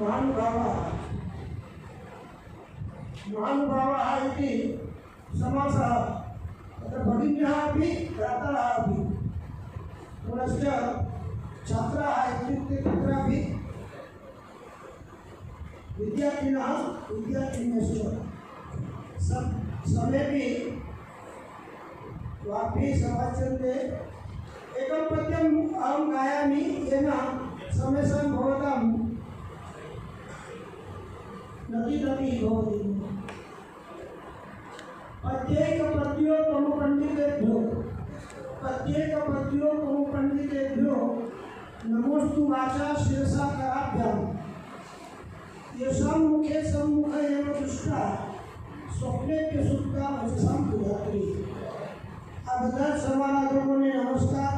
महानुभावः इति समासः तत्र भगिन्यः अपि भ्रातरः अपि पुनश्च छात्राः इत्युक्ते तत्रापि विद्यार्थिनः विद्यार्थिन्यश्च समेपि वाग्भिः समाच्यन्ते। एकं पद्यम् अहं गायामि येन समेषां भवतां नतिनतिः भवति। पद्यैकपद्योपमपण्डितेभ्यो नमोस्तु वाचा शिरसा कराभ्याम् येषां मुखे सम्मुख एव दृष्टा स्वप्नेभ्य सुप्ता वचसां पुरात्री। आ બધા સમાનાર્થકોને નમસ્કાર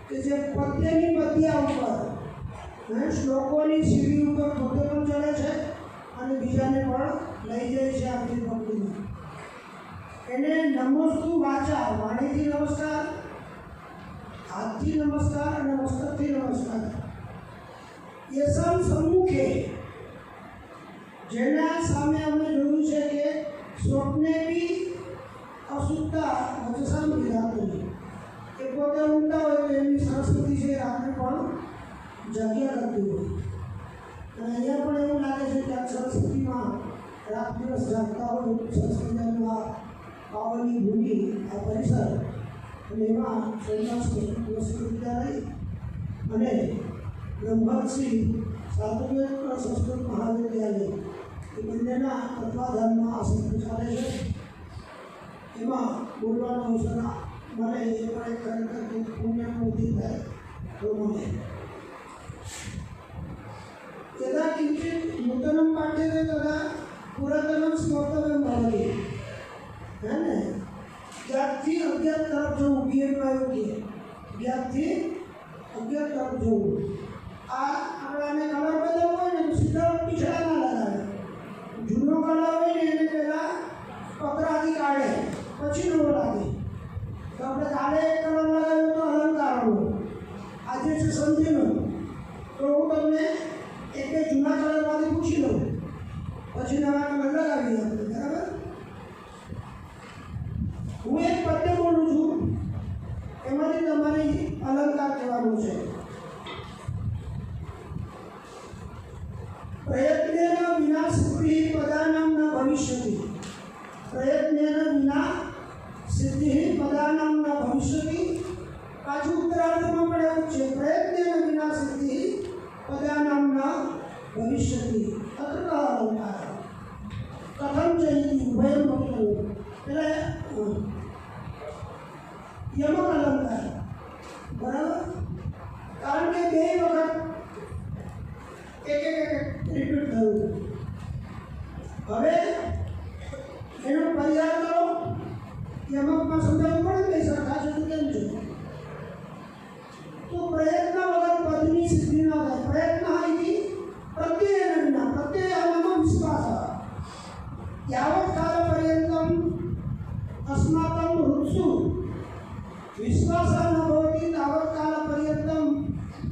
કે જે પદ્યની પદ્યા ઉપર શ્લોકોની સીડી ઉપર પોતે પણ ચડે છે અને બીજાને પણ લઈ જાય છે આપણી ભક્તિમાં। એને નમોસ્તુ વાચા વાણીથી નમસ્કાર, હાથથી નમસ્કાર અને મસ્તકથી નમસ્કાર। યશામ સમ્મુખે જેના સામે અમે જોયું છે કે સ્વપ્ને બી અસુત્તા વચસામ વિધાતી એ પોતે ઊંઘતા હોય તો એમની સંસ્કૃતિ છે આપણે પણ જગ્યા કરતી હોય। અને અહીંયા પણ એવું લાગે છે કે આ સંસ્કૃતિમાં રાત દિવસ જાગતા હોય સંસ્કૃતિનું આ પાવનની ભૂમિ આ પરિસર અને એમાં શ્રીનાથ વિશ્વવિદ્યાલય અને બ્રહ્મશ્રી સાધુવેદ સંસ્કૃત મહાવિદ્યાલય એ બંનેના તત્વાધાનમાં આ સંસ્કૃત ચાલે છે। એમાં બોલવાનો અવસર મળે એ પણ એક ખરેખર પુણ્યમૂર્તિ થાય તો મને यदा किञ्चित् नूतनं पाठ्यते तदा पुरातनं स्मर्तव्यं भवति है ने। ज्ञातથી અજ્ઞાત તરફ જવું બીએડમાં એવું કહે, જ્ઞાતથી અજ્ઞાત તરફ જવું। આ આપણાને કલર બદલવો હોય ને તો સીધા પીછડા ના લગાવે, જૂનો કલર હોય ને એને પહેલાં પતરાથી કાઢે પછી નવો લાગે। તો આપણે કાલે એક કલર લગાવ્યો તો અલંકારનો, આજે છે સંધિનો, તો હું તમને एक जूना कलर वाली पूछी लो પછી નવા કલર લગાવી આપણે બરાબર। હું એક પદ્ય બોલું છું એમાંથી તમારી અલંકાર કહેવાનું છે। પ્રયત્નેન વિના સિદ્ધિ પદાનામ ન ભવિષ્યતિ, પ્રયત્નેન વિના સિદ્ધિ પદાનામ ન ભવિષ્યતિ। પાછું ઉત્તરાર્ધમાં પણ એવું છે પ્રયત્નેન વિના સિદ્ધિ पदानां न भविष्यति। अत्र कः अलङ्कारः कथं च इति उभयं वक्तव्यं। पहले यमक अलङ्कार बराबर, कारण के બે વખત એક રિપીટ થયું। હવે એનો પરિહાર કરો, યમકમાં સમજાવવું પડે કે સરખા છે તો કેમ છે। तो प्रयत्न वगैरह पत्नी सिद्धि न होता। प्रयत्न इति प्रत्ययेन विना, प्रत्ययः नाम विश्वासः। यावत् कालपर्यन्तम् अस्माकं हृत्सु विश्वासः न भवति तावत् कालपर्यन्तं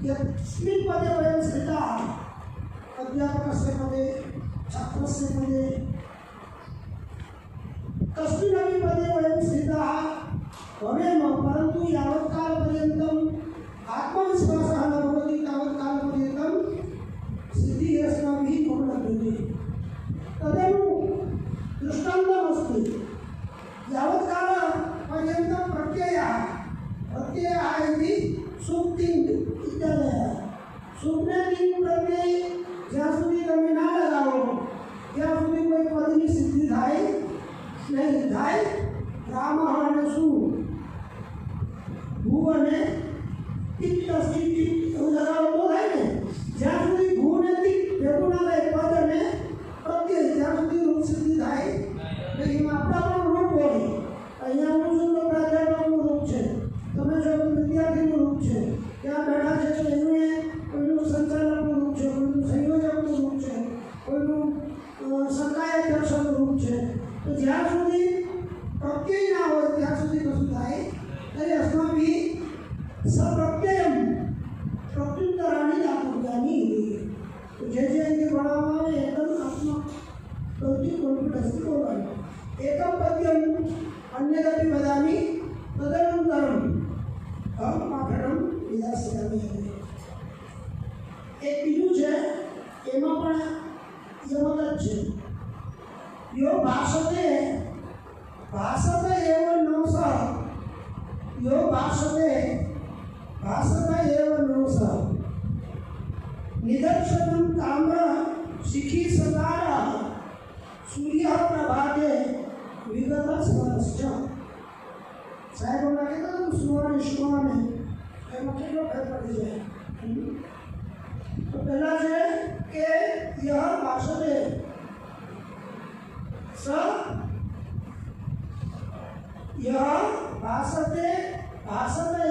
यस्मिन् पदे वयं स्थिताः, अध्यापकस्य पदे, छात्रस्य पदे, कस्मिन्नपि पदे वयं स्थिताः भवेम, परन्तु यावत् कालपर्यन्तं आत्मविश्वासः न भवति तावत् कालपर्यन्तं सिद्धिः अस्माभिः न लभ्यते। तदेव दृष्टान्तमस्ति। यावत् कालपर्यन्तं प्रत्ययः इति सुप्तिम् इत्यादयः। सुप्ने तीन प्रत्यय જ્યાં સુધી તમે ના લગાવો ત્યાં સુધી કોઈ પદની સિદ્ધિ થાય નહીં। થાય રામ અને શું ભૂ અને टिक लगाओ तो है ने ज्यादा भू ने टिक भेगू ना पद ने प्रत्यय ज्यादा જે રીતે ભણાવવામાં આવે એકદમ આત્મકૌતિક કોન્ફિડન્સથી બોલવાનું. એકમ પદ્યમ અન્યદપી વદામિ તદનંતરમ પાઠનમ વિદાસ્યામિ. એક બીજું છે, એમાં પણ યમક જ છે. યો ભાષતે એવ નોસ, યો ભાષતે એવ નોસ, નિદર્શનમ તામ્ર શિખી સકાર સૂર્ય પ્રભાતે વિગત સ્વરશ્ચ. સાહેબ હમણાં કહેતા હતા સુવાને શુવાને એમાં કેટલો ફેર પડી જાય. તો પહેલા છે કે યહ ભાષતે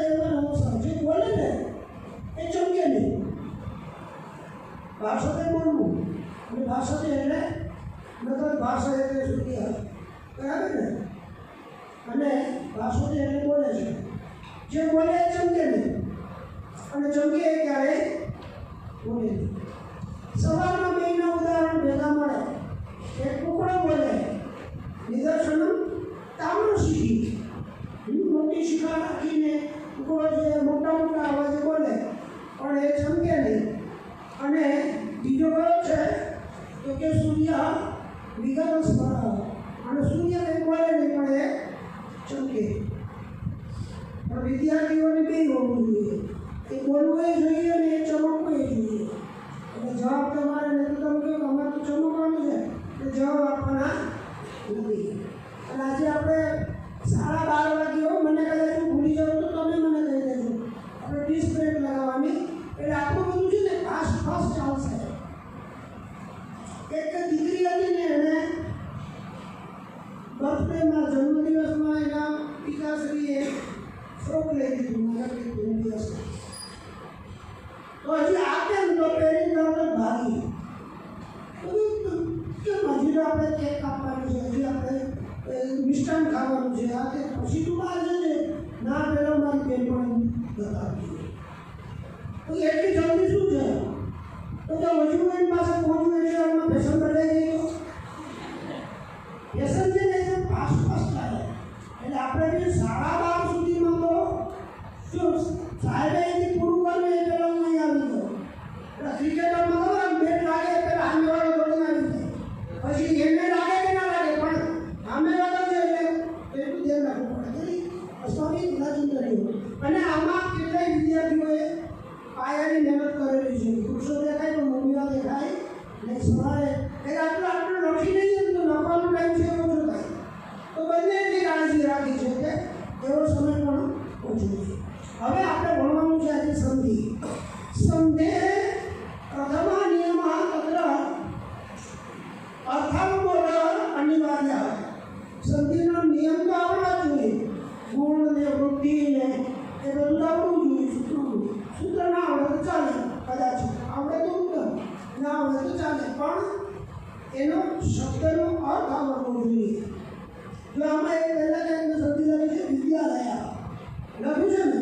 એવ નોસ, જે બોલે ને એ ચમકે નહીં. ભાષતે બોલવું અને ભાષતે એટલે નકર ભાષા એટલે સૂર્ય બરાબર ને, અને ભાષતે એટલે બોલે છે. જે બોલે એ ચમકે નહીં અને ચમકે એ ક્યારે બોલે નહીં. સવારમાં બેના ઉદાહરણ ભેગા મળે. એક કુકડો બોલે નિદર્શનમ તામ્ર શીખી, મોટી શિખા રાખીને કુકડો જે મોટા અવાજે બોલે પણ એ ચમકે નહીં. અને બીજો કયો છે તો કે સૂર્ય વિગત સ્વર, અને સૂર્ય કંઈ બોલે નહીં પણ એ ચમકે. પણ વિદ્યાર્થીઓને બે હોવું જોઈએ, એ બોલવું એ જોઈએ અને એ ચમકવું એ જોઈએ. એટલે જવાબ તમારે નહીં તો તમે કહો અમારે તો ચમકવાનું છે એટલે જવાબ આપવાના નથી. અને આજે આપણે 12:30 વાગ્યો મને કદાચ હું ભૂલી જાઉં તો તમે મને કહી દેજો. આપણે 30 મિનિટ લગાવવાની, એટલે આપણું બધું છે ને ફાસ્ટ ચાલશે. એક દીકરી હતી ને, એને બર્થડેમાં જન્મદિવસમાં એના પિતાશ્રીએ ફ્રોક લઈ દીધું મારા જન્મદિવસ. તો હજી આપે ને તો પહેરી તરત જ ભાગી. કેમ હજી આપણે કેક કાપવાનું છે, હજી આપણે મિષ્ટાન ખાવાનું છે, આ તે પછી તું બહાર જજે. ના પેલો મારી બેન પણ બતાવી. તો એટલી જલ્દી શું છે? તો હજુ એની પાસે પહોંચવું એટલે એમાં ફેશન બદલાઈ ગઈ. ફેશન છે ને એકદમ ફાસ્ટ ચાલે. એટલે આપણે બી 12:30 સુધીમાં તો જો સાહેબે એથી પૂરું કરવું એ પહેલાં હું અહીં આવી ગયો. એટલે ક્રિકેટરમાં ખબર બેટ લાગે પહેલાં સામેવાળો દોડીને આવી જાય. પછી એમને લાગે કે ના લાગે પણ સામેવાળો છે એટલે એટલું ધ્યાન રાખવું પડે. સ્વામી ગુલાચંદ્રીઓ અને આમાં કેટલાય વિદ્યાર્થીઓએ પાયાની મહેનત કરેલી છે. વૃક્ષો દેખાય તો મૂળીઓ દેખાય નહીં. સવારે આટલું લખી નહીં તો લખવાનો ટાઈમ છે એવો ઓછો થાય. તો બંને એટલી કાળજી રાખી છે કે એવો સમય પણ ઓછો છે. હવે આપણે ભણવાનું છે આજે સંધિ. સંધે પ્રથમ નિયમ તત્ર અર્થાનુબોધ અનિવાર્ય. સંધિનો નિયમ તો આવડવા જોઈએ. ગુણ ને વૃદ્ધિ ને એ બધું આવડવું જોઈએ. સૂત્ર ના આવડે તો ચાલે, કદાચ આવડે તો ઉત્તમ, ના આવડે તો ચાલે, પણ એનો શબ્દનો અર્થ આવડવો જોઈએ. જો આમાં એક પહેલાં કંઈક સંધિ લખી છે વિદ્યાલય લખ્યું છે ને,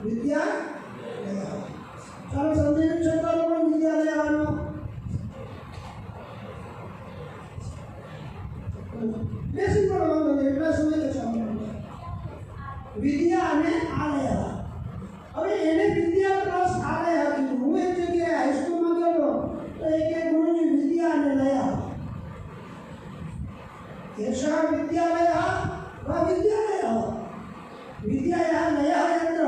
વિદ્યાલય. ચાલો સંધિનો શબ્દ પણ વિદ્યાલય આવવાનો. બેસી પડવાનો એટલા સમય કે ચાલો વિદ્યા અને આલય. હવે એને વિદ્યા પ્લસ આલય કીધું. હું એક જગ્યાએ હાઈસ્કૂલમાં ગયો તો એક ગુરુજી વિદ્યા અને લયા, એષા વિદ્યાલય વા વિદ્યાલય વિદ્યા લયા યત્ર.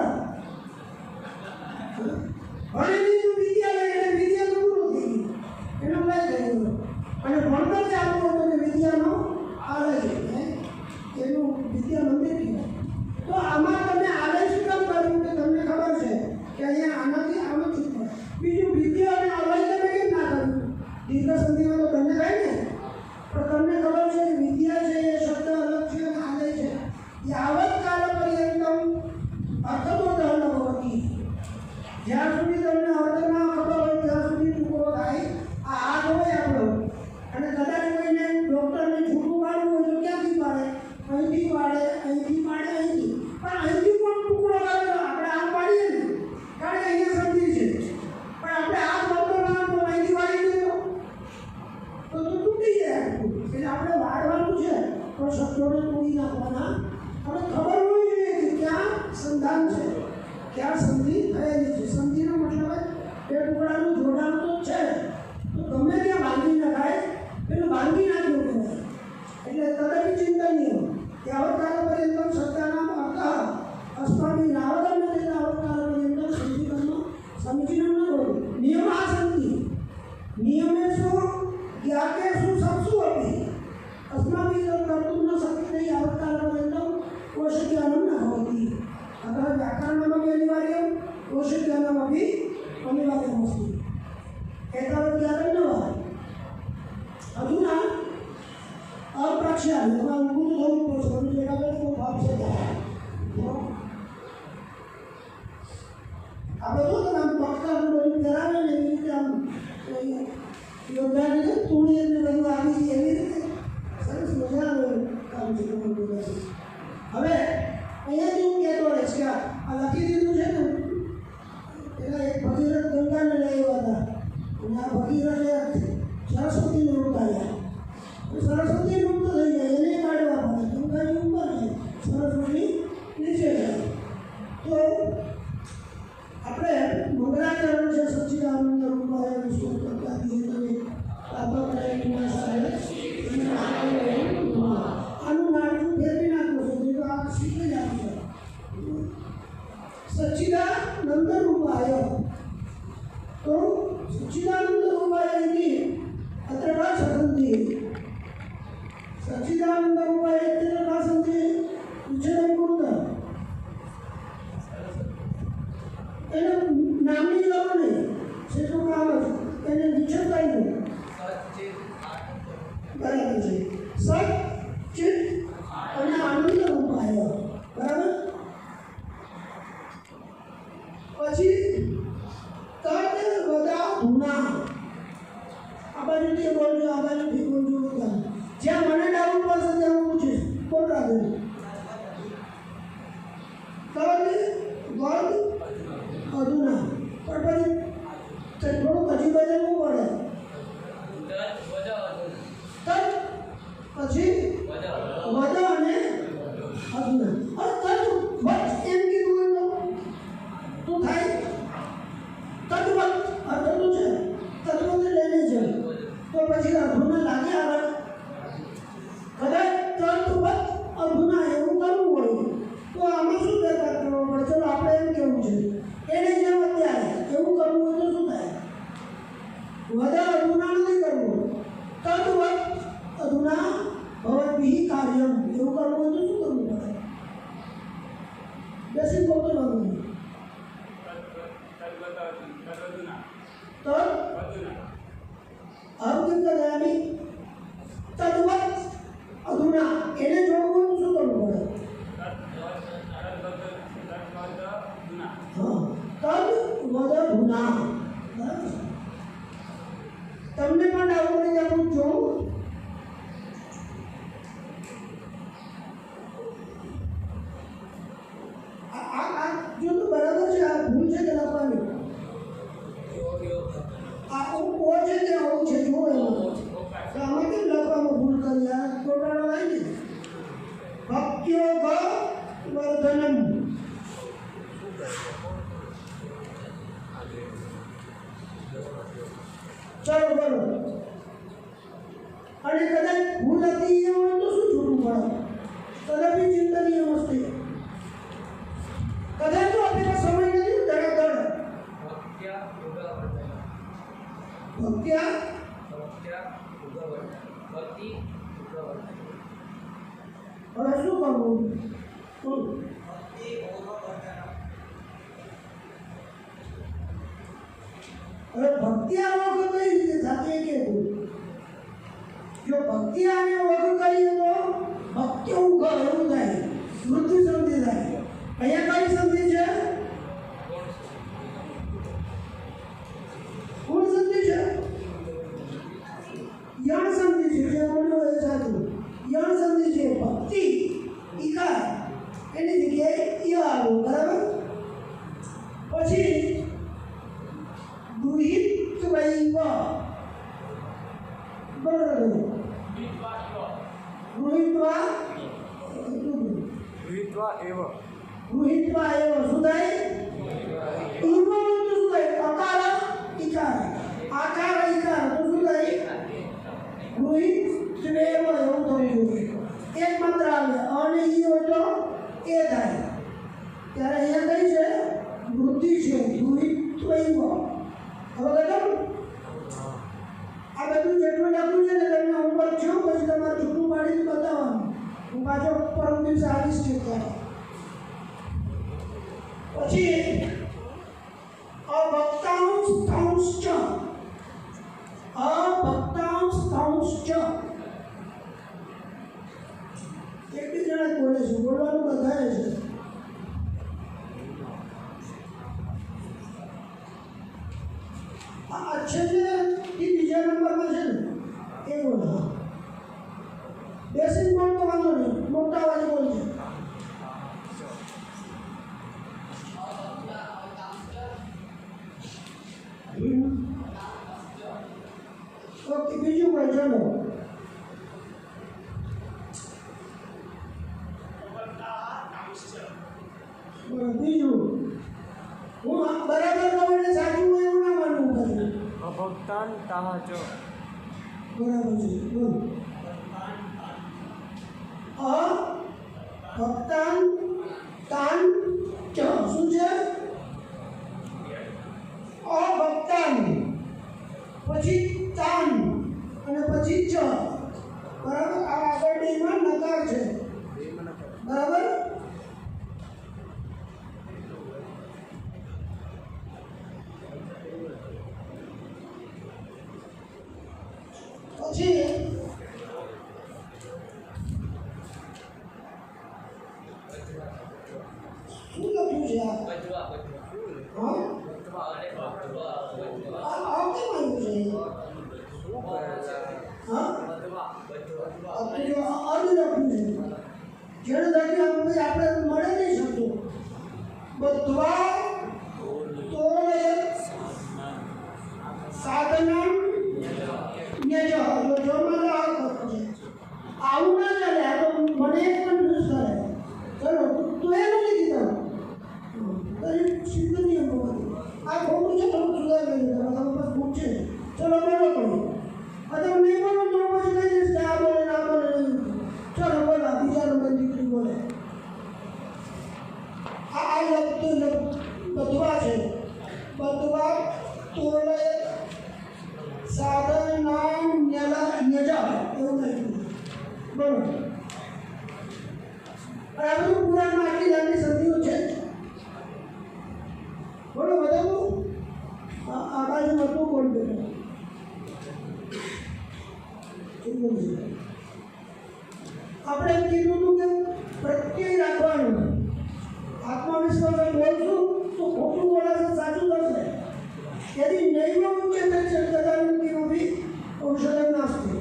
ભણી લીધું વિદ્યાલય એટલે વિદ્યા તો પૂરું થઈ ગયું, એનો લઈ ગયો. અને ભણતર ચાલુ હતું એટલે વિદ્યાનો આલય એનું વિદ્યા મંદિર કહેવાય. તો આમાં તમે આલય શું કામ કર્યું કે તમને ખબર છે કે અહીંયા આનાથી આમ જ પડે. બીજું વિદ્યા અને આલય તમે કેમ ના કર્યું? દીર્ઘ સંધિમાં તો બંને થાય ને. પણ તમને ખબર છે કે વિદ્યા છે એ શબ્દ અલગ છે અને આલય છે. યાવત કાલ પર્યંતમ અર્થબોધ ન ભવતી. જ્યાં સુધી તમને અર્થ ના ખબર હોય ત્યાં સુધી ટૂંકો થાય. આ હાથ હોય આપણો અને કદાચ કોઈને ડૉક્ટરને છૂટું પાડવું હોય તો ક્યાંથી પાડે? અહીંથી પાડે, અહીંથી પાડે, कोशिकानामपि अनिवार्यमस्ति। एतावत् ज्ञातं न वा? अधुना अप्रक्ष्यामि अङ्कुरधौतपरस्परं एकाग्रतो भावसतः આ બધું તો આમ પક્કા બધું કરાવે ને એવી રીતે આમ યોગાને તુણી અને બધું આવી છે એવી રીતે સરસ મજા આવે કામ છે. હવે અહીંયાથી હું કહેતો રહીશ કે આ લખી દીધું છે ને એના એક ભગીરથ ગંગાને લઈ આવ્યા હતા અને આ ભગીરથ સરસ્વતીને ઉતાર્યા. સરસ્વતી મુક્ત થઈ જાય એને કાઢવા પડે. ગંગાજી ઉપર છે, સરસ્વતી નીચે જાય. તો આપણે મંગળાચરણ છે સચ્ચિદાનંદ રૂપાય વિષ્ણુ કરતા તમે આનું નાટું ફેરવી નાખો છો તો આ શીખી જ આપશે. સચ્ચિદાનંદ રૂપાય તો સચ્ચિદાનંદ રૂપાય इति अत्र का सन्ति सच्चिदानंद रूपाय इत्यत्र का सन्ति विचारं कुरुतः. એને નામની જરૂર નહીં, સેટું કામ જ એને વિચારતા નહીં. બરાબર છે. સચ ચિત અને આનંદ રૂપાય. બરાબર. પછી તદ વદા ધુના આ બાજુથી બોલજો, આ બાજુથી બોલજો. જ્યાં મને ડાઉટ પડશે ત્યાં હું પૂછીશ. કોણ રાખે? તદ વદ અધુના. પણ પછી થોડું પછી બદલવું પડે. તદ પછી વદ અને અધુના. તદ વચ એમ કીધું હોય તો થાય તદવત. આ થતું છે તદવત લઈને છે તો પછી અધુના લાગે આગળ. કદાચ તદવત અધુના એવું કરવું હોય તો આમાં શું ફેરફાર કરવો પડે? ચલો આપણે એમ કેવું છે એને જેમ અત્યારે એવું કરવું હોય તો શું થાય? વદા અધુના નથી કરવું. તદવત અધુના ભવદ્ભિઃ કાર્યમ એવું કરવું હોય તો શું કરવું પડે? બેસી બોલતો નથી. અર્ધ કદામી તદવત અધુના એને જોડવું હોય તો શું કરવું પડે? તદ વદ ધુના. તમને પણ ડાઉટ પડી જાય પૂછજો. આ જો તો બરાબર છે. આ ભૂલ છે કે લખવાની? આ ઓ છે કે આવું છે જો એમાં તો આમાં કેમ લખવામાં ભૂલ કરી? આ ટોટાળો આવી ને ભક્ત્યોગ વર્ધનમ. ચલો બોલો. અને કદાચ ભૂલ હતી એ હોય તો શું છૂટવું પડે? કદાપી ચિંતનીય વસ્તુ. કદાચ તો આપણે સમય નથી ધડાધડ. ભક્ત્યા હવે શું કરવું? હવે ભક્તિ આવો કઈ રીતે થતી કે જો ભક્તિ આને વગર કરીએ તો ભક્તિ એવું થાય, મૃત્યુ સંધિ થાય. અહીંયા કઈ સંધિ છે? કોણ સંધિ છે? યણ સંધિ છે. જે બોલ્યો એ સાચું. યણ સંધિ છે. ભક્તિ ઈકાર એની જગ્યાએ ય આવ્યું. બરાબર. પછી ગૃહીત્વૈવ. બરાબર. ગૃહીત્વા એવ શું થાય? ઈમાં શું થાય? અકાર ઈકાર. આકાર ઈકાર તો શું થાય? ગૃહીત્વેવ એવું થવું જોઈએ. એક મંત્ર આવે અને ઈ હોય તો એ થાય. ત્યારે અહીંયા કઈ છે? વૃદ્ધિ છે. ગૃહીત્વૈવ. હવે કદમ આ બધું જેટલું લખ્યું છે ને તમને ઉપર છો પછી તમારે છૂટું પાડીને બતાવવાનું. હું પાછો પરમ દિવસે આવીશ છે ત્યારે. પછી અંશ એક બી જણા જ બોલે છે, બોલવાનું બધાએ છે. આ છે બીજા નંબરમાં છે ને એ બોલો. બેસીને બોલતો વાંધો નહીં, મોટા અવાજે બોલજે. ઓકે, બીજું કોઈ ચલો. બીજું હું બરાબર તમને સાચું હોય એવું ના માનવું પડે. અભક્તાન તાહાચો. બરાબર છે, બોલો. ભક્તાન તાન ચ શું છે? અભક્તાન પછી તાન અને પછી ચ. બરાબર, આ આગળ ડીમાં નકાર છે. બરાબર. પછી શું લખ્યું છે આ? હા, આ કેમ આવ્યું છે? હા, અર્ધ લખ્યું છે. જેને લખ્યું આપણે મળે નહીં શકતું. બદ્ધવા તોલયત સાધનમ ન્યજ. આવું ના ચાલે. આ તો મને એક કન્ફ્યુઝ કરે. ચલો તો એ નથી કીધા સિદ્ધ નિયમ આ ખોટું છે. તમે સુધારી લઈ તમારે બસ ખોટ છે. ચલો બોલો પડો. તમે નહીં બોલો તો પછી કઈ જઈશ કે આ બોલે ના બોલે નહીં. ચલો બોલો, બીજા નંબર દીકરી બોલે. આ બદ્ધવા છે. બદ્ધવા તોલે સાધન નામ ન્યજા એવું લખ્યું. બરોબર. આ બધું પુરાણમાં આટલી જાતની સંધિઓ છે. બોલો બતાવું. આ બાજુ હતું કોણ બેઠો? આપણે એમ કીધું હતું કે પ્રત્યય રાખવાનું. આત્મવિશ્વાસ બોલશું તો ખોટું બોલાશે, સાચું થશે. यदि नैव उच्यते चेत् तदानीं किमपि औषधं नास्ति.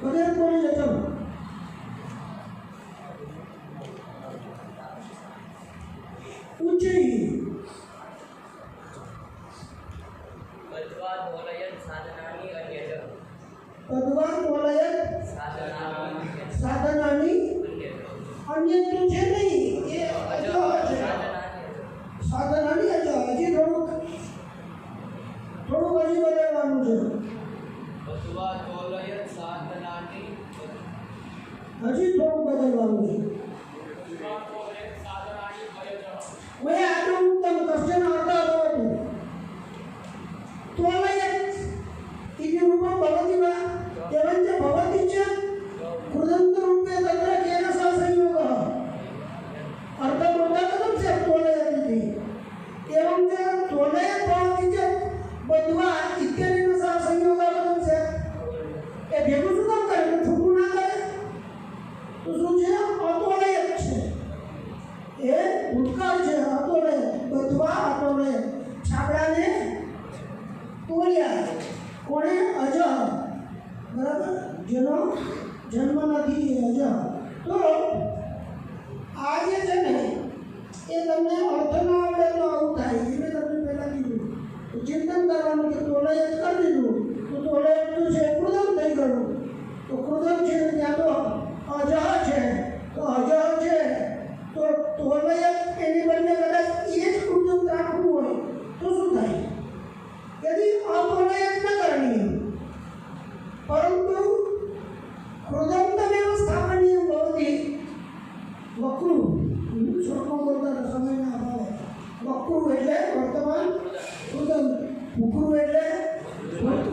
वदेत् बोली चलो. उच्चैः बद्ध्वा तोलयत् साधनानि अन्यत्. बद्ध्वा तोलयत् साधनानि अन्यत् तो છે નહીં. એ અજો છે. સાધનાની અજો. હજી થોડુંક હજી બદલવાનું છે. બદ્ધવા તોલયત સાધનાનિ. હજી થોડુંક બદલવાનું છે. હવે આટલું તમે ક્વેશ્ચન આવતા હતો તોલયત इति रूपं भवति वा? एवञ्च भवति च कृदन्तरूपे तत्र केन सह संयोगः? अर्थबोधः कथं स्यात् तोलयत् इति? एवञ्च तोलयत् भवति चेत् बद्ध्वा इत्यनेन सह संयोगः कथं स्यात्? એ ભેગું શું કામ કરે? છૂટું ના કરે તો શું છે? અતોલયત છે. એ ભૂતકાળ છે. અતોલયત. બદ્ધવા અતોલયત. છાબડાને તોલ્યા. કોણે? અજહ. બરાબર, જેનો જન્મ નથી, અજહ. તો આ જે છે ને એ તમને અર્થ ના આવડે તો આવું થાય. એ મેં તમને પહેલાં કીધું. ચિંતન કરવાનું કે તોલયત કરી દીધું તો તોલયત તો છે કૃદમ થઈ ગયું. તો કૃદમ છે ત્યાં તો અજહ છે. તો અજહ છે તો તોલયત એની બદલે કદાચ એ જ કૃદમ રાખવું હોય તો શું થાય? यदि अतोलयत न करणीय परंतु कृदन्तमेव स्थापनीयं भवति. वक्रु श्लोकं बोलता समयના અભાવે વક્રુ એટલે વર્તમાન, કૃદંત. ઉકરુ એટલે ભૂતકાળ.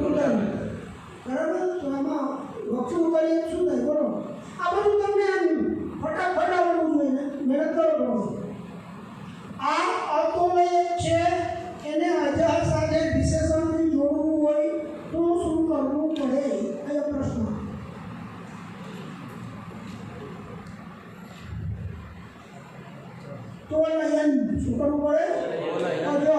શું કરવું પડે? તો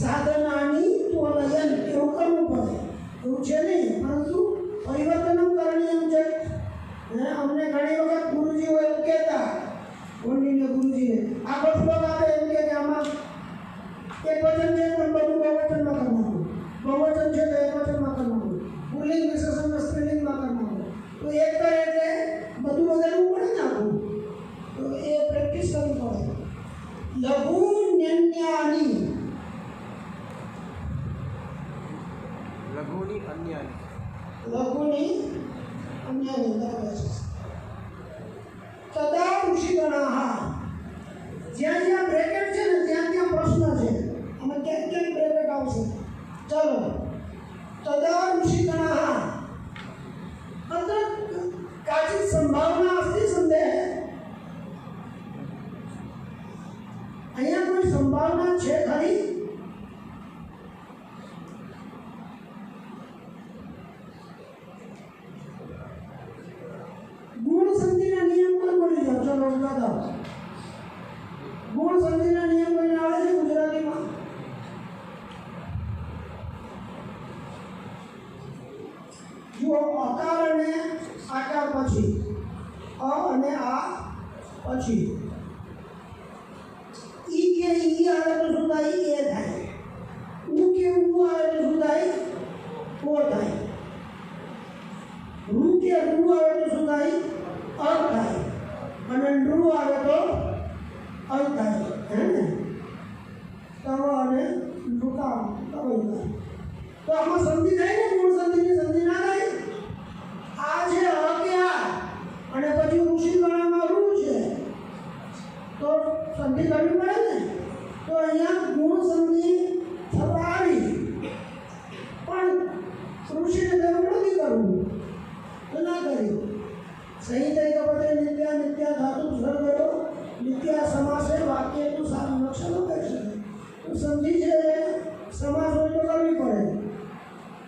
સાધનાની તોલયન એવું કરવું પડે. એવું છે નહીં, પરંતુ પરિવર્તન કરણીય છે. અમને ઘણી વખત ગુરુજીઓ એવું કહેતા, ગુરુજીને આખો શ્લોક આપે એમ કે આમાં એક વચન છે પણ બધું બહુવચનમાં કરી નાખવું, બહુવચન છે તો એક વચનમાં કરી નાખવું, પુલ્લિંગ વિશેષણ સ્ત્રીલિંગમાં કરી નાખવું. તો એક કરે એટલે બધું બદલવું પડે ને આખું. તો એ પ્રેક્ટિસ કરવી પડે. લઘુ ન્યન્યાની લઘુની અન્યાની લઘુની અન્યાની બરાબર છે. તદા ઋષિગણાઃ જ્યાં જ્યાં બ્રેકેટ છે ને ત્યાં ત્યાં પ્રશ્ન છે. અમે ક્યાંક ક્યાંક બ્રેકેટ આવશે. ચલો તદા ઋષિગણાઃ અત્ર કાચિત સંભાવના અસ્તિ સંદેહ. અહીંયા કોઈ સંભાવના છે ખરી? ગુણ સંધિના નિયમ કોઈ બોલી જાઓ. ચલો બતાવો. ગુણ સંધિના નિયમ કોઈને આવે છે ગુજરાતીમાં? જો અકાર અને આકાર પછી, અ અને આ પછી ઈ કે ઈ આવે તો શું થાય? એ થાય. ઉ કે ઉ આવે તો શું થાય? ઓ થાય. રૂ કે રૂ આવે તો શું થાય? અ થાય. અને નૃ આવે તો અલ થાય. હે ને? તવ અને નૃકા તવ થાય. તો આમાં સંધિ થાય ને? ગુણ સંધિની સંધિ ના થાય. આ છે અ કે આ અને પછી ઋષિ ગણામાં રૂ છે તો સંધિ કરવી પડે ને. તો અહીંયા ગુણ સંધિ થવા આવી પણ ઋષિને જરૂર નથી કરવું તો ના કર્યું. સહી થઈ તો બધે નિત્યા નિત્યા ધાતુ સર્વરો નિત્યા સમાસે વાક્ય તું સારું લક્ષણો કહી શકે. તો સંધિ છે સમાસ હોય તો કરવી પડે.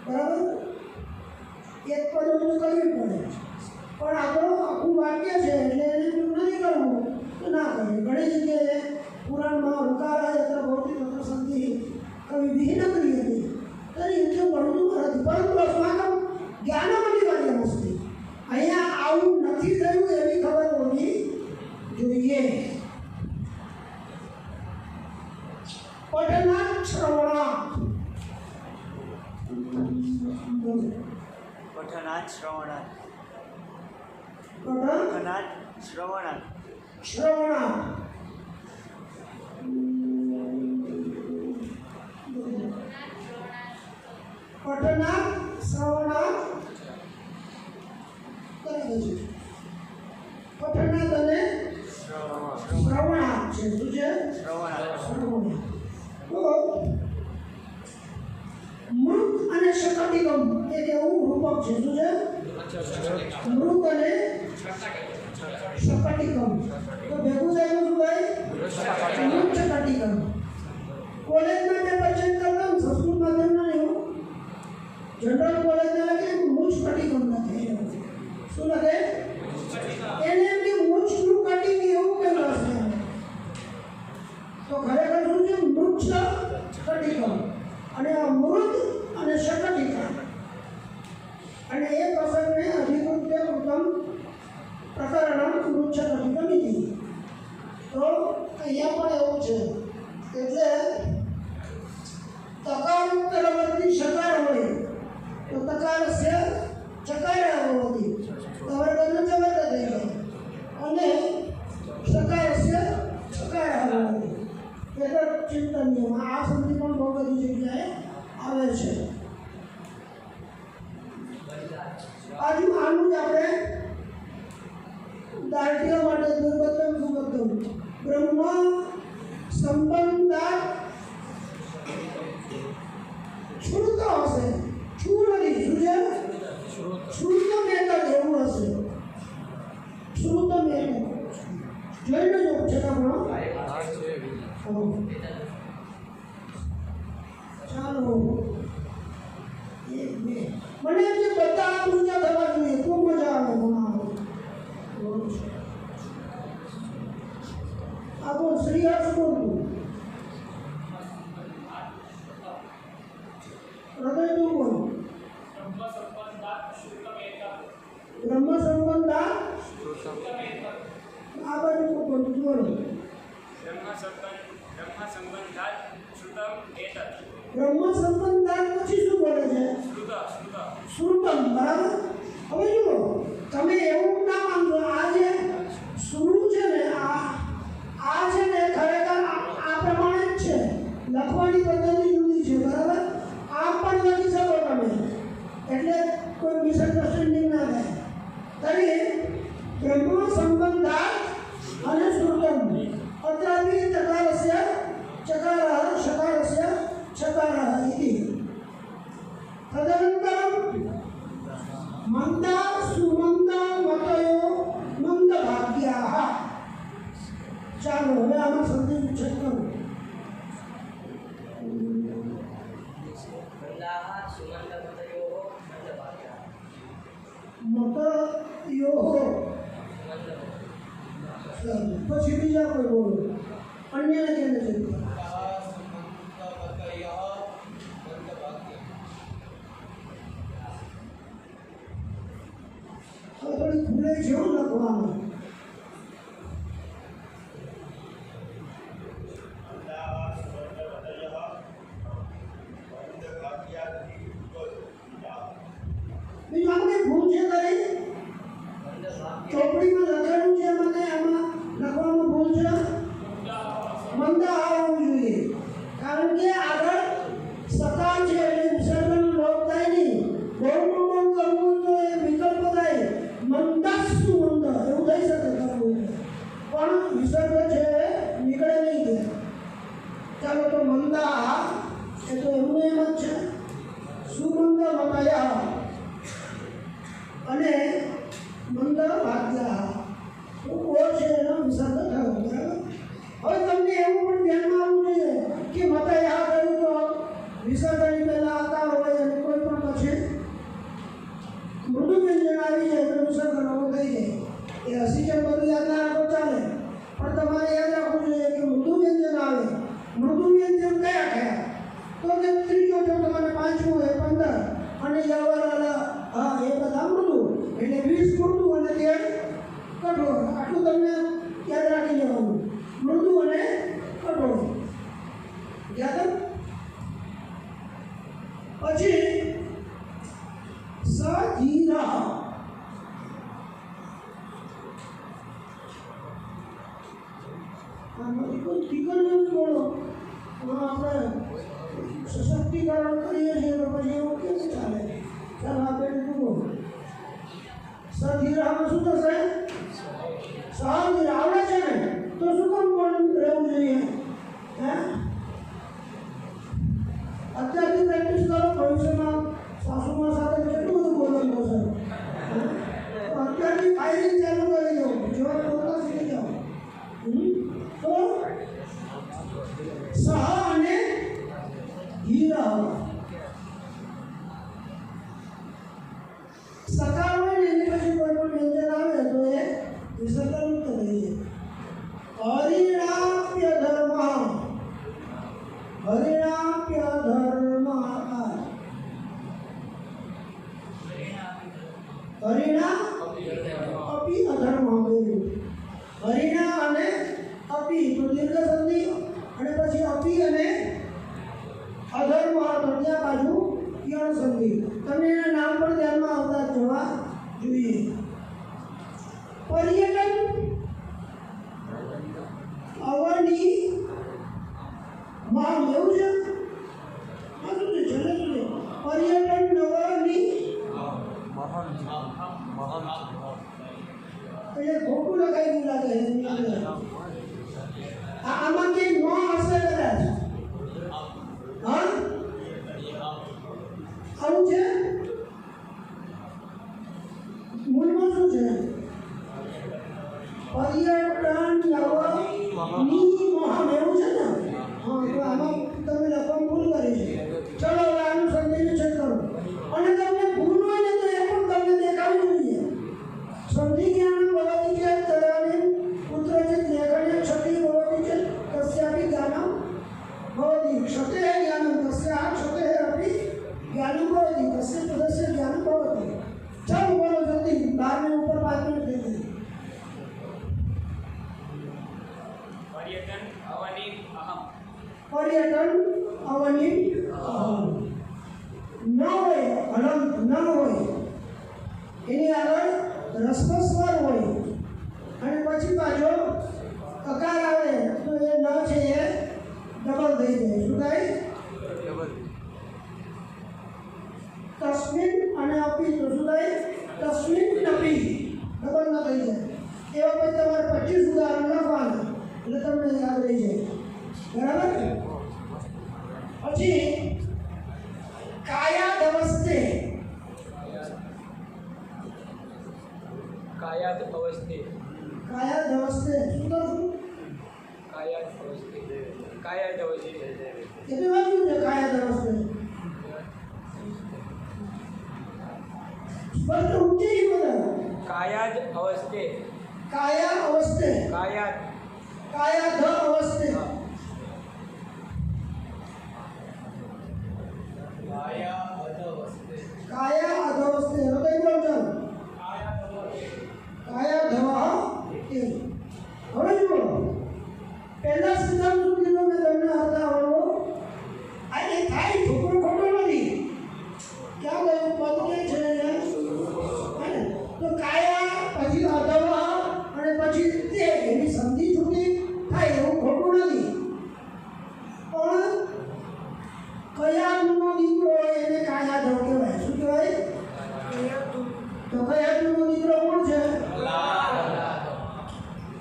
બરાબર? એક પદ હોય તો કરવી પડે. પણ આ તો આખું વાક્ય છે એટલે એને નથી કરવું તો ના કરે. ઘણી જગ્યાએ પુરાણમાં ઋકારા યત્ર ભવતિ તત્ર સંધિ કવિ વિહીન કરી હતી. તરી એટલે ભણતું નથી, પરંતુ અસ્માકમ જ્ઞાનમનિવાર્ય અસ્તિ. અહીંયા આવું નથી થયું એવી ખબર હોવી જોઈએ. પઠનાત શ્રવણાત પઠનાત શ્રવણાત પઠનાત શ્રવણાત શ્રવણાત પઠનાત શ્રવણાત બરાબર છે. પઠનાત અને શ્રવણાત છે. શું છે? શ્રવણાત. તો મૃત અને શકટિકમ એ કેવું રૂપક છે? શું છે? મૃત અને શકટિકમ. તો ભેગું થાય શું થાય? મૃત શકટિકમ. કોલેજમાં જે પસંદ કરતા સંસ્કૃત માધ્યમના નહીં, જનરલ કોલેજના લખે મૃત શકટિકમ લખે. શું લખે? એને એમ કે મૃતનું કટિંગ એવું કેમ હશે? તો ખરેખર શું છે? મૃત શકટિકમ અને અમૃત અને શકટિકમ. અને એ પ્રસંગને અધિકૃત્ય ઉત્તમ પ્રકરણ મૃત શકટિકમ ઇતિ. તો અહીંયા પણ એવું છે. એટલે તકાર ઉત્તરવર્તી શકાર હોય તો તકારસ્ય ચકાર હોતી તવર્ગનો ચવર્ગ થઈ જાય અને શકારસ્ય ચકાર હોતી. એટલે ચિંતનીયમાં આ સંધિ પણ બહુ બધી જગ્યાએ આવે છે. આજુ આનું જ આપણે દાર્ઢ્ય માટે દુર્બતમ સુબતમ બ્રહ્મ સંબંધા શ્રુત હશે. શું નથી? શું છે? શ્રુત મેથડ એવું હશે. શ્રુત મેથડ જોઈ લેજો છે આપણો. ચાલો મને એમ કે બધા ઊંચા થવા જોઈએ તો મજા આવે ભણાવવા. આપણો શ્રી હર્ષ બ્રહ્મ સંબંધા આ બાજુ બોલો બ્રહ્મ સંબંધાત પછી શું બોલે છે? શ્રુતમ. બરાબર. હવે જુઓ, તમે એવું ના માનજો, આ જે શ્રુ છે ને, આ છે ને ખરેખર આ પ્રમાણે જ છે. લખવાની પદ્ધતિ જુદી છે. બરાબર. આમ પણ લખી શકો તમે, એટલે કોઈ મિસઅન્ડરસ્ટેન્ડિંગ ના થાય. તરી બ્રહ્મ સંબંધાત અને શ્રુતમ અત્રાપि ચકારસ્ય ચકારः શકારસ્ય ચકારः इति. तदनन्तरं मन्दा सुमन्दा मतयो मन्दभाग्याः. ચાલો હવે આમાં સંધિ વિચ્છેદ કરો. मतयोः પછી બીજા કોઈ બોલો, અન્યને કેને છે? થોડી ખુલે છે લખવામાં. બીજું આપણે ભૂલ છે કરી ચોપડીમાં લખેલું છે, મને આમાં લખવામાં ભૂલ છે. મંદા આવવું જોઈએ, કારણ કે આગળ સકાર છે એટલે વિસર્જન લોપ થાય નહીં. બહુમોમ કરવું તો એ વિકલ્પ થાય, મંદાસુ મંદ એવું થઈ શકે કરવું, પણ વિસર્ગ છે નીકળે નહીં કે. ચાલો તો મંદા એ તો એમનું એમ જ છે. સુમંદ મતયા અને મંદ ભાગ્યા ઓ છે એનો વિસર્ગ થયો. બરાબર. હવે તમને એવું પણ ધ્યાનમાં આવવું જોઈએ કે મતયા કહ્યું તો વિસર્ગની પહેલા આકાર હોય અને કોઈ પણ પછી મૃદુ વ્યંજન આવી જાય તો વિસર્ગ નવો થઈ જાય. એ હસીચન બધું યાદ ના રાખો ચાલે, પણ તમારે યાદ રાખવું જોઈએ કે મૃદુ વ્યંજન આવે. મૃદુ વ્યંજન કયા કયા? તો કે ત્રીજો જો તમારે પાંચમું હોય 15 અને યવરાલા હા એ બધા મૃદુ એટલે 20 મૃદુ અને 13 કઠોર. આટલું તમને યાદ રાખી લેવાનું, મૃદુ અને કઠોર. યાદ? પછી સધીરા આમાંથી કોઈ ઠીકર બોલો. આપણે સશક્તિકરણ કરીએ છીએ તો પછી એવું કેમ ચાલે? ચાલો આપણે જુઓ સધીરામાં શું થશે? સહધીર આવડે છે ને તો શું કામ પણ રહેવું જોઈએ? હે અત્યારથી પ્રેક્ટિસ કરો, ભવિષ્યમાં સાસુમાં સાથે કેટલું બધું બોલવાનું થશે. અત્યારથી ફાયરિંગ ચાલુ કરી દો, જેવા બોલતા શીખી જાઓ. તો સહ અને હીરા સકાર હોય ને એની પછી કોઈ પણ વ્યંજન આવે તો એ વિસર્જન થઈ જાય. હરિણાપ્ય ધર્મ હરિણાપ્ય ધર્મ હરિણા અપી અધર્મ. હરિણા અને અપી તો દીર્ઘ સંધિ અને પછી અપી અને અધર્મ તો ત્યાં બાજુ યણ સંધિ. તમને એના નામ પણ ધ્યાનમાં આવતા જોવા જોઈએ. પર્યટન અવની માં એવું છે આ શું છે? છેલ્લે શું છે? પર્યટન નવરની એટલે ખોટું લખાઈ ગયું લાગે છે. આમાં કે ન હશે કદાચ. હા આવું છે. મૂળમાં શું છે? પર્યટન નવની મહાન એવું છે ને. હા તો આમાં તમે લખવાનું ભૂલ કરી છે. ચલો હવે આનું સંધિ ચેક કરો. અને તમને ભૂલ હોય ને તો એ પણ તમને દેખાવું જોઈએ. સંધિ જ્ઞાન ભવતિ ચેત તદાનીમ પુત્રચિત લેખને છઠ્ઠી ભવતિ ચેત અપર્યટન અવનિ ન હોય, હલંત ન હોય, એની આગળ રસ્વ સ્વર હોય અને પછી પાછો અકાર આવે તો એ ન છે એ ડબલ થઈ જાય. શું થાય? તસ્મિન અને અપી તો શું થાય? તસ્મિન અપી ડબલ ન થઈ જાય. એવા પછી તમારે 25 ઉદાહરણ લખવાના એટલે તમને યાદ રહી જાય. બરાબર? પછી કાયા અવસ્થે કાયાદ અવસ્થે શું કરું? કાયાદ અવસ્થે કેટલી વાર કીધું છે કાયા અવસ્થે? સ્પષ્ટ ઊંચી બોલો. કાયાદ અવસ્થે કાયા અવસ્થે કાયાદ કાયા ધ અવસ્થે કાયા અધવસ્તે હૃદય બોલ ચાલો. કાયા ધવ એ હવે જુઓ પહેલા સિદ્ધાંત શું કીધો મેં તમને હતા આવડો આ એ થાય છોકરો ખોટો નથી. ક્યાં ગયું પદ કે છે હે ને? તો કાયા પછી અધવ અને પછી તે એની સંધિ છૂટી થાય એવું ખોટું નથી. પણ કયા ગુણનો દીકરો હોય એને કાયા ધવ કહેવાય. શું કહેવાય? તો કયા ગુણનો દીકરો કોણ છે?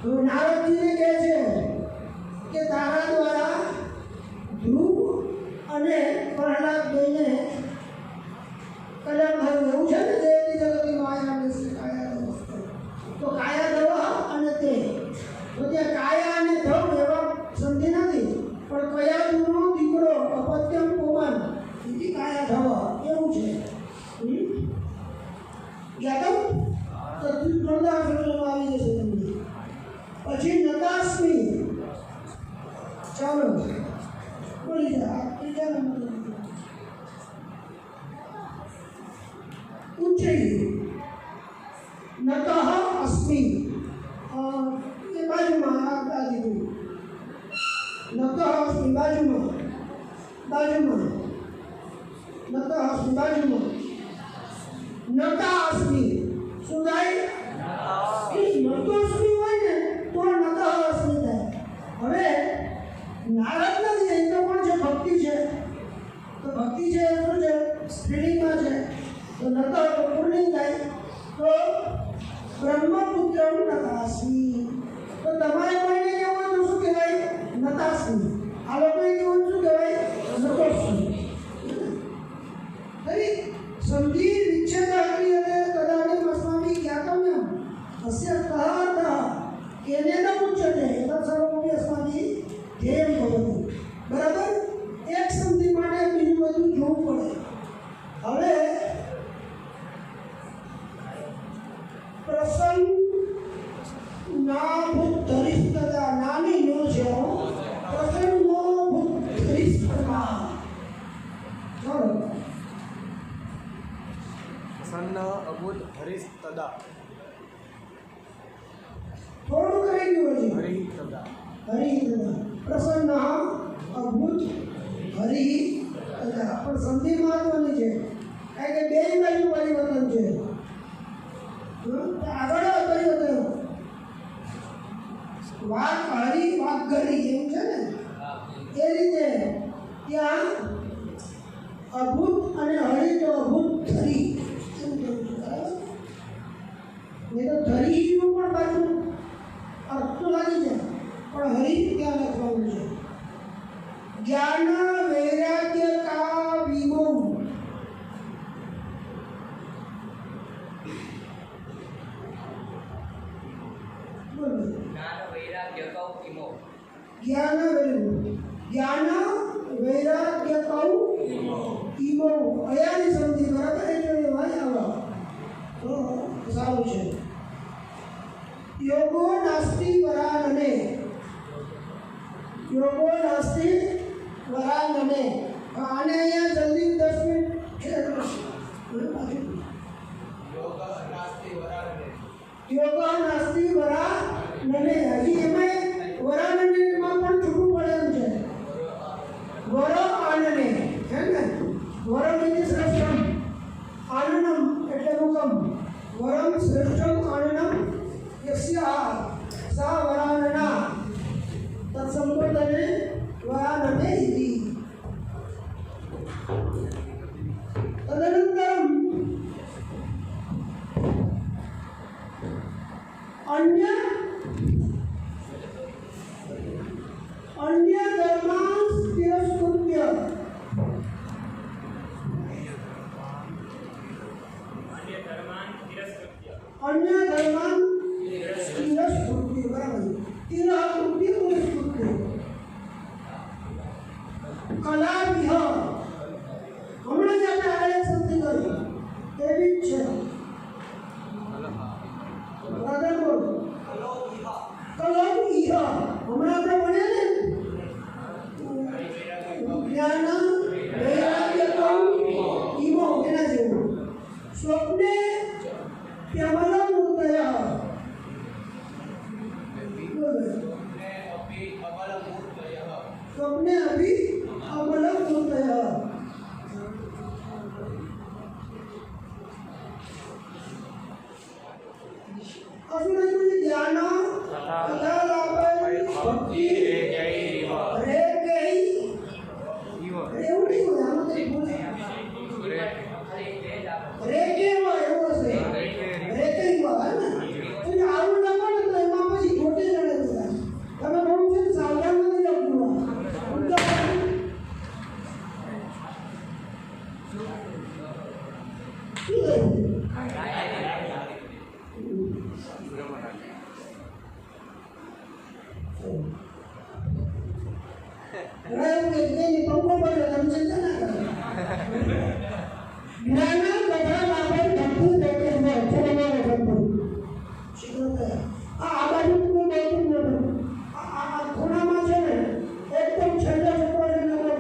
તો નારદજીને કહે છે કે તારા દ્વારા ધ્રુવ અને પ્રહલાદ બેને કલ્યાણ થયું એવું છે ને? દેવની જગતની માયા વિશે કાયા ધવ. તો કાયા ધવ અને તે તો ત્યાં કાયા અને ધવ એવા સંધિ નથી પણ કયા ગુણનો દીકરો અપત્યમ પવન એથી કાયા ધવ એવું છે. યાદવ તો જોરદાર શબ્દમાં આવી જશે તમને. પછી નતાસ્મી ચાલો બોલી જા ત્રીજા નંબર ઉચ્ચઈ નતઃ અસ્મિ એ બાજુમાં આ દીધું નતઃ અસ્મિ બાજુમાં નતઃ અસ્મિ બાજુમાં નતા અસ્મિ શું થાય? નતો અસ્મિ હોય ને તો નતઃ અસ્મિ થાય. હવે નારદ નથી એ તો કોણ છે? ભક્તિ છે. તો ભક્તિ છે શું છે? સ્ત્રીલિંગમાં છે. તો નતઃ તો પુલ્લિંગ થાય. તો બ્રહ્મપુત્ર નતાસ્મિ. તો તમારે કોઈને કહેવું તો શું કહેવાય? નતાસ્મિ. આ લોકોને કહેવું શું કહેવાય? નતોસ્મિ. ખરી સંધિ વિચ્છેદ ક્રિયતે તદાનીમ અસ્માભિ જ્ઞાતવ્યમ અસ્ય કઃ અર્થઃ કેનેન ઉચ્યતે એતत् સર્વમપि અસ્માભિ ધ્યેયં ભવતિ. બરાબર? એક સંધિ માટે બીજું બધું જોવું પડે. હવે પ્રસન્ન ના ભૂતરિસ્તદા નાની નો છે પ્રસન્નો ભૂતરિસ્તદા. ચાલો સન્ન અભૂત હરીશ તદા થોડું કરી ગયું છે. હરિ તદા હરિ તદા પ્રસન્ન અભૂત હરિ તદા. પણ સંધિ મહત્વની છે કારણ કે બે બાજુ પરિવર્તન છે. આગળ પરિવર્તન વાક હરિ વાક ઘરી એમ છે ને એ રીતે ત્યાં અભૂત અને હરિ તો અભૂત ધરી એમ કહ્યું છે. બરાબર? નહીં તો ધરીનું પણ પાછું અર્થ તો લાગી જાય પણ હરિ ત્યાં લખવાનું છે. જ્ઞાન વૈરાગ્ય કા વિમો જ્ઞાન વૈરાગ્ય કૌ ઈમો અયાની સંધિ બરાબર એટલે ભાઈ આવા તો સારું છે. યોગો નાસ્તિ વરાનને આને અહીંયા જલ્દી 10 મિનિટ યોગ નાસ્તિ વરાનને હજી એમાં વરાનનેમાં પણ છૂટું પડે એમ છે. આનનમ એટલે હુકમ વરમ શ્રેષ્ઠમ આનનમ યસ્યા સા વરાનના તત્સંબોધને વરાનને ઇતિ તદનંતરમ અન્ય ધર્માન તિરસ્કૃત્ય અન્ય ધર્માન તિરસ્કૃત્ય બરાબર તિરસ્કૃત્ય કલા વિહ હમણાં જ આપણે આગળ એક શબ્દ કર્યો એવી જ છે બરાબર બોલ કલો વિહ હમણાં આપણે ભણ્યા ને જ્ઞાન વૈરાગ્ય ઈમો એના જેવું સ્વપ્ને ત્યમલમૂર્તય સ્વપ્ને અભી અમલમૂર્તય અસુરજ્ઞ જ્ઞાન તથા લાભે ભક્તિ રે ગઈ એવું નહીં હોય આમાં કંઈ ભૂલ રે કેવા એવો છે રે કેવા હે ને તો આવું લખો ને તો એમાં પછી ખોટી લડે બધા તમે બહુ છે સાવધાન નથી લખવું પંખો પડે તમે ચિંતા ના કરો જ્ઞાન તથા લાભે ભક્તિ દેતે હોય ચરમાને ભક્તિ શીખો આ બાજુ કોઈ બોલતું નથી આ ખૂણામાં છે ને એકદમ છેલ્લે છોકરાને નગર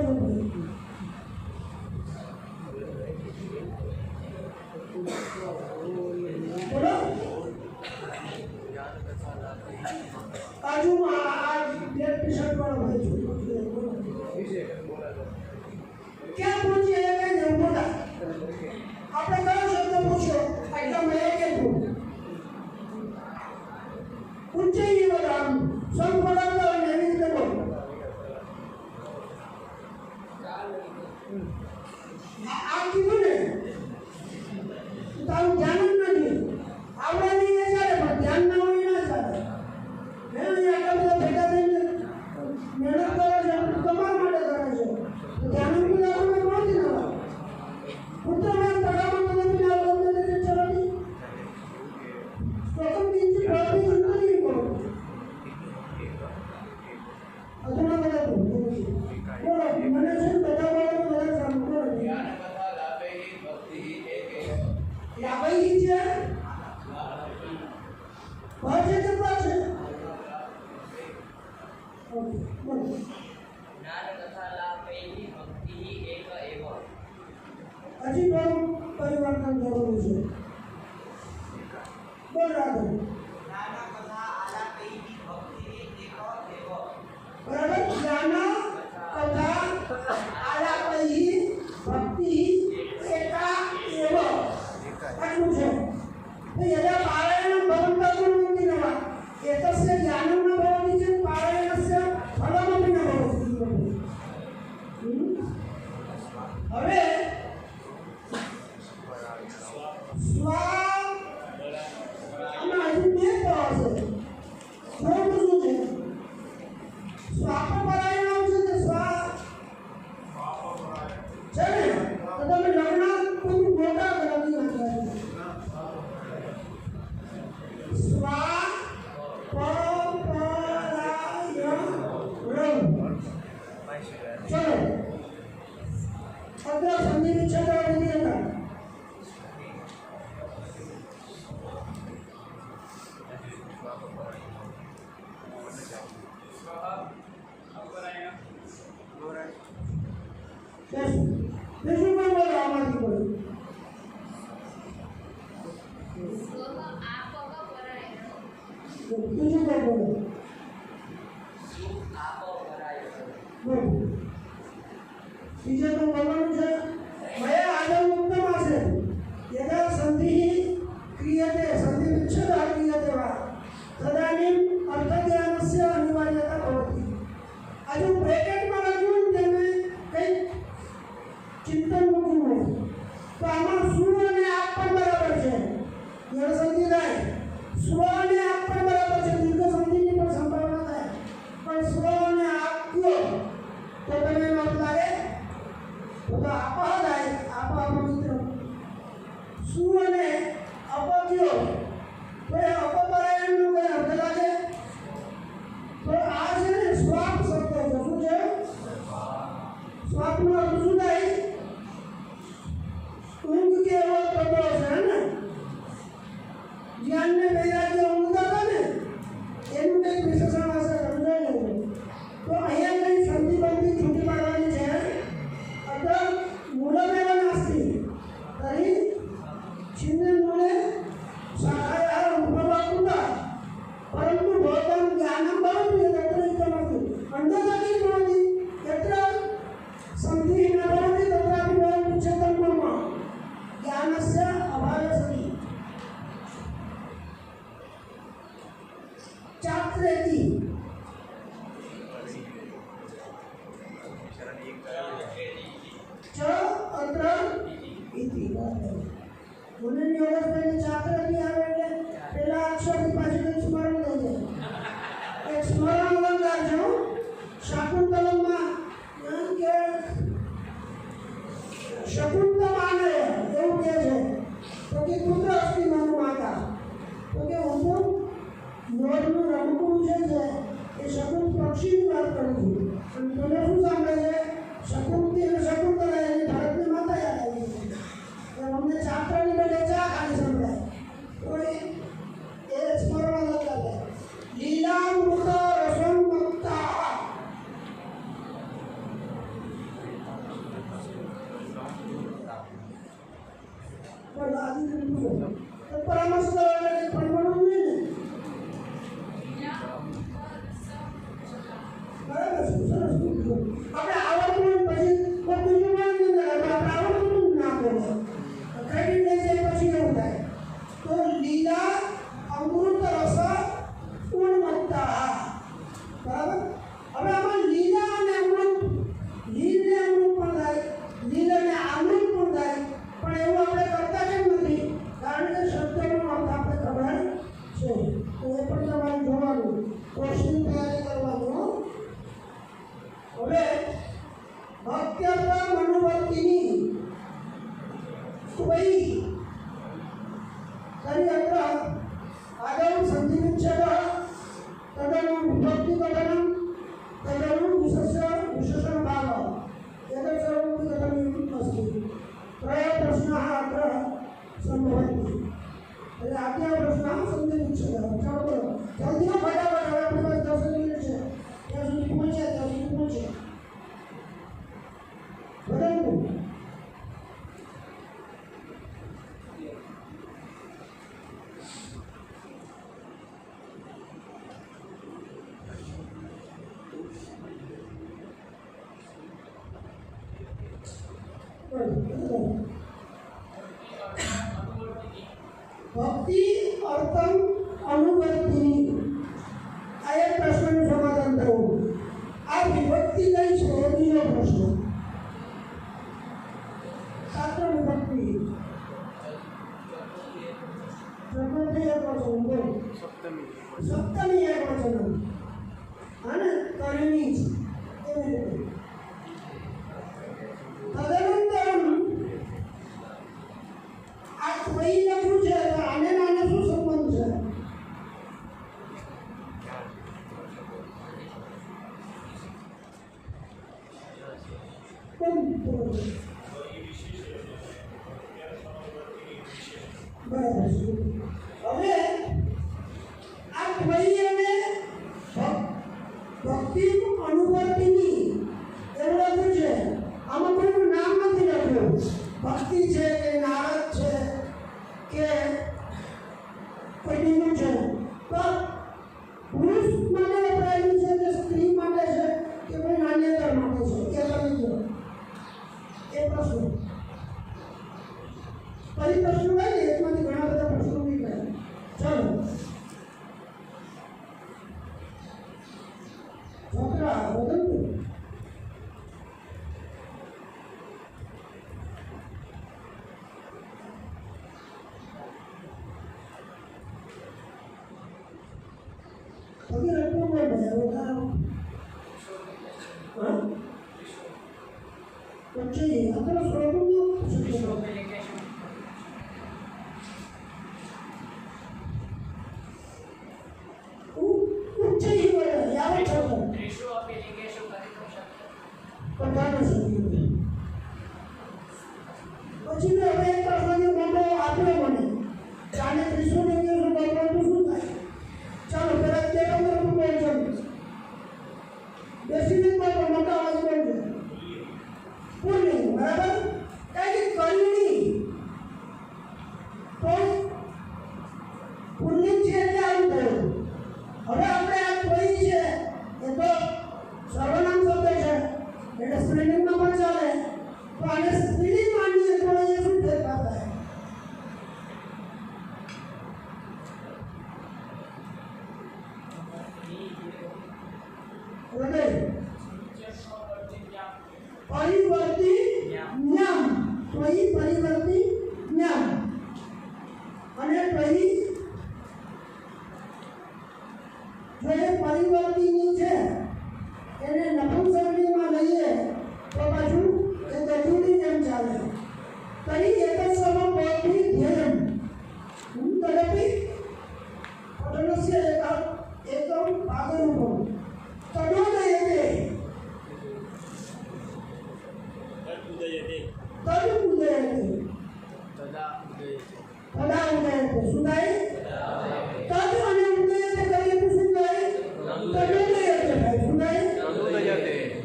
બોલો બાજુમાં આ ડેટ ટી-શર્ટ વાળો ભાઈ છે ક્યાં પહોંચે એ કઈ નહીં બોલા આપણે કયો શબ્દ પૂછ્યો એકદમ એ કેમ ઊંચે એ બધા સંપડાતા હોય એવી રીતે બોલો આ કીધું ને તારું ધ્યાન જ નથી આવડે નહીં એ ચાલે પણ ધ્યાન ના હોય ના ચાલે આટલા બધા ભેગા થઈને મહેનત કરે છે તમારા માટે કરે છે ધ્યાન પૂરા તમે પહોંચી ના પુત્રમાં પડામાં તમે બી આ ગમે તે ચલાવી સ્વતંત્ર કિંચિત પ્રવૃત્તિ નથી કરો અધુના બધા બોલો મને છે બધા બોલો બધા સાંભળો લાભે છે ભાષે કેટલા છે હજી થોડું પરિવર્તન જરૂરી છે બોલ રાધો બરાબર જ્ઞાન તથા આલાપૈ ભક્તિ એકા એવ આટલું છે તો યદા પારાયણં ભવન્तं कुर्वन्ति न वा एतस्य ज्ञानं न भवति चेत् पारायणस्य फलमपि न भवति હવે આમાં હજુ બે ભાવ છે થોડું શું છે સ્વાપરાયણ આવશે કે સ્વા છે ને તો તમે લગ્ન કોઈ મોટા કરાવી નાખ્યા સ્વા ચલો અગ્ર સંધિ વિચ્છેદ વિધિ હતા બીજું પણ બોલો આમાંથી બોલો બીજું પણ બોલો બીજું તો બોલવાનું છે મયા આદમ ઉત્તમ હશે જ્ઞાનને વૈરાગ્ય ઉમદા હતા ને એનું કંઈક વિશેષણ હશે, સમજાય નહીં. તો અહીંયા કંઈ સંધિ બંધી છૂટી પાડવાની છે. અત્ર મૂળમેવ નાસ્તિ તર્હિ છિન્ને મૂળે શાખાયાः ઉદ્ભવः कुतः परन्तु भवतां ज्ञानं भवति तत्र इत्थमस्ति अन्यथा किं भवति यत्र सन्धिः न भवति तत्रापि वयं विच्छेदं कुर्मः ज्ञानस्य अभावे सति छात्रेति च अत्र इति मुनिની અવસ્થાની છાત્રેતિ આવે એટલે પેલા અક્ષરની પાછળ સ્મરણ થઈ જાય. એક સ્મરણ અલંકાર છે. શાકુંતલમમાં કે શકુંતમાને એવું કહે છે તો કે પુત્ર અસ્તિ મમ માતા તો કે હું મોરનું રમકડું છે એ શકુંત પક્ષીની વાત કરું છું. અને તમે શું સાંભળે છે? શકુંતી અને શકુંતલા એની ભારતની માતા યાદ આવી છે. તો અમને છાત્રની બદલે ચા ખાલી સંભળાય. તો એ સ્મરણ અલંકાર છે. લીલામૃત રસોન્મત્તા પણ આદિ તો પરામર્શ કરવાને પરમાણુ નહીં ને. બરાબર છે, સરસ કીધું. આપણે આવડતું પછી કોઈ બીજું વાંધો નહીં, આપણે આવડતું ના બોલે ક્રેડિટ લઈ જાય પછી એવું થાય. તો લીલા અમૃત રસ ઉન્મત્તા. બરાબર. હવે આમાં લીલા અને અમૃત, લીલ ને અમૃત પણ થાય, લીલ અને અમૃત પણ થાય, પણ એવું આપણે કરતા કેમ નથી? કારણ કે શબ્દનો અર્થ આપણે ખબર છે. તો એ પણ તમારે જોવાનું, કોર્સની તૈયારી કરવાનું. હવે ભક્ત્યર્થ મનોવર્તિની त्वयि तर्हि अत्र आदौ सन्धिविच्छेदः तदनु विभक्तिकथनं तदनु विशेषणभावः एतत् सर्वमपि कथनीयम् अस्ति. त्रयः प्रश्नाः अत्र सम्भवन्ति. तर्हि आद्यः प्रश्नः सन्धिविच्छेदः. चलो जल्दी फटाफट, હવે આપણી પાસે 10 મિનિટ છે, ત્યાં સુધી પહોંચે. પરંતુ भक्ति अर्थम अनुवर्तिनी આ એક પ્રશ્નનું સમાધાન થયું. આ વિભક્તિ કઈ છે એ બીજો પ્રશ્ન. સાત્ર વિભક્તિ પ્રકૃતિ એક વચન બોલ સપ્તમી એક વચન અને કર્ણી એવી રીતે. તદનંતરમ આ ત્વયી લખ્યું છે તો આને આને શું સંબંધ છે? બરાબર. હવે આ ત્વયી અને ભક્તિ અનુવર્તિની એવું લખ્યું છે. આમાં કોઈનું નામ નથી લખ્યું. ભક્તિ છે કે નારદ છે કે કોઈ બીજું છે. તો પુરુષ માટે વપરાયેલું છે કે સ્ત્રી માટે છે કે કોઈ નાન્યતર માટે છે એ તમે કહો. એ પ્રશ્ન ફરી પ્રશ્ન હોય ને એમાંથી ઘણા બધા પ્રશ્નો નીકળે. ચાલો છોકરા વદંતુ अभी रखो मैं बता रहा हूँ. हाँ बच्चे ये अगर स्रोतों में पूछते हो उच्च ही बोले यार छोड़ त्रिषु अपि लिंगेषु कथितुं शक्यते. पता नहीं सकती. પછી હવે એક પ્રશ્ન મોટો આપ્યો મને જાણે ત્રિશુલ કે શું થાય? તદ અને ઉદયતે કરીએ તો શું થાય? તદોદયતે થાય. શું થાય?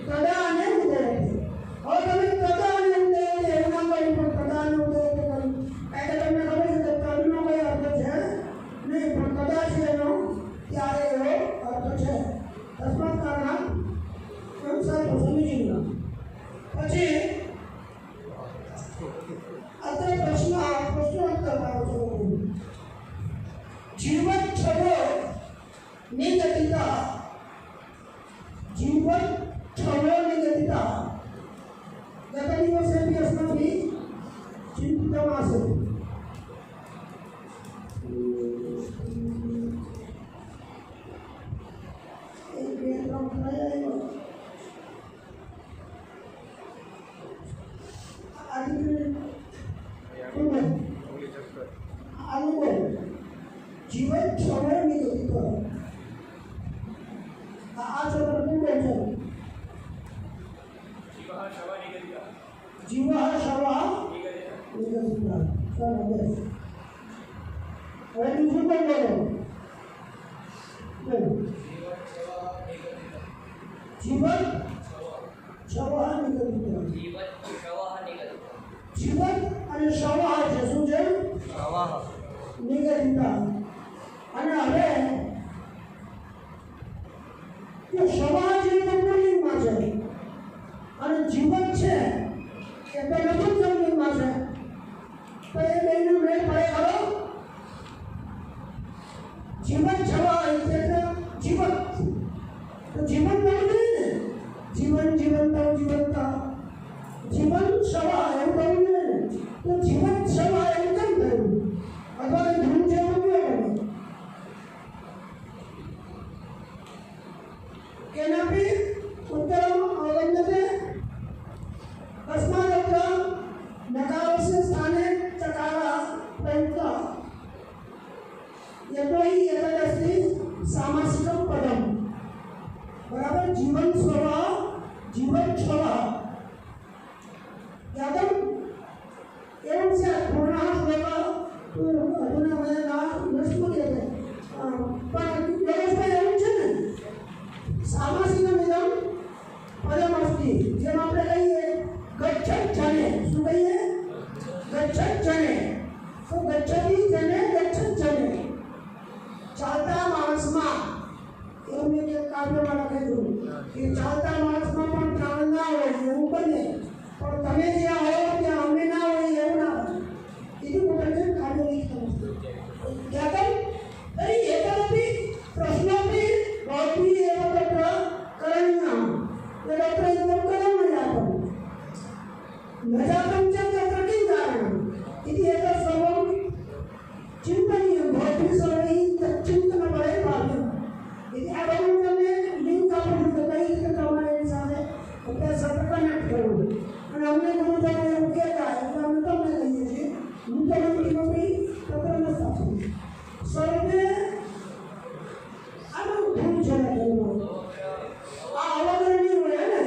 તદા અને ઉદયતે. હવે તમે તદા અને ઉદયતે એવું ના કર્યું પણ તદા અને ઉદયતે કર્યું. એટલે તમને ખબર છે કે તદનો કઈ અર્થ છે નહીં, પણ તદા છે એનો ત્યારે એવો અર્થ છે. તસ્માત કારણાત સંસાર સમીચીન. પછી अत्र प्रश्नोत्तर जीवन छवो निगदिता जीवन छवो निगदिता गत दिवसे भी अस्माभिः चिन्तितमासीत्. जीवन छवो निगदिता આ શબ્દ શું કહે છે? જીવ શવા નિગદિતા. હવે બીજું પણ બોલો. જીવન શવા નિગદિતા. જીવન અને શવા છે શું છે? નિગદિતા. અને હવે જો શવા છે તો પુલ્લિંગમાં છે અને જીવન છે એ તો નપુંસકલિંગમાં છે. તો એ બેનો મેળ પડે ખરો? જીવન છવા એટલે જીવન, તો જીવન બનવું જોઈએ ને. જીવન જીવંતા જીવંતા જીવન શવા એવું બનવું જોઈએ ને. તો જીવન શવા એવું કેમ થયું? અથવા ધૂમ જેવું કેમ બને? केनापि उत्तरम् अवगम्यते. तस्मादत्र नकारस्य स्थाने चकारः प्रयुक्तः. यतोहि एतदस्ति सामासिकं पदम्. बराबर जीवन स्वभाव जीवन स्वभाव यादव एवं से पूर्णः श्लोकः अधुना मया न स्मर्यते पण व्यवस्था एवं છે ને. सामासिकमिदं पदमस्ति. જેમ આપણે કહીએ ગચ્છત જને, શું કહીએ? ગચ્છત જને. તો ગચ્છતિ જને ગચ્છત જને. ચાલતા માણસમાં એવું મેં એક કાવ્યમાં લખેલું કે ચાલતા માણસમાં પણ પ્રાણ ના હોય એવું બને, પણ તમે જ્યાં હો ત્યાં અમે ના હોય એવું ના બને. ಇದು ಕೊಟ್ಟರೆ ಕಾವ್ಯ लिखितमस्ति. ಯಾಕಂದ್ರೆ तर्हि एतदपि प्रश्नोपि भवद्भिः एव तत्र करणीयः. यदत्र इदं कथं न जातं? न जातं चेत् तत्र किं कारणम् इति एतत् सर्वं चिन्तनीयं. भवद्भिः सर्वैः तत् चिन्तनबले भाव्यम् इति આ બહુ તમને લિંક આપું છું કે કઈ રીતે તમારે એની સાથે અત્યારે સતત કનેક્ટ કરવું. અને અમને ગુરુજનો એવું કહેતા એટલે અમે તમને કહીએ છીએ નૂતनं કિમપि તત્ર ન સ્થાપયતિ. સર્વે આનું ધૂમ છે ને એનું આ અવગણનીય હોય ને.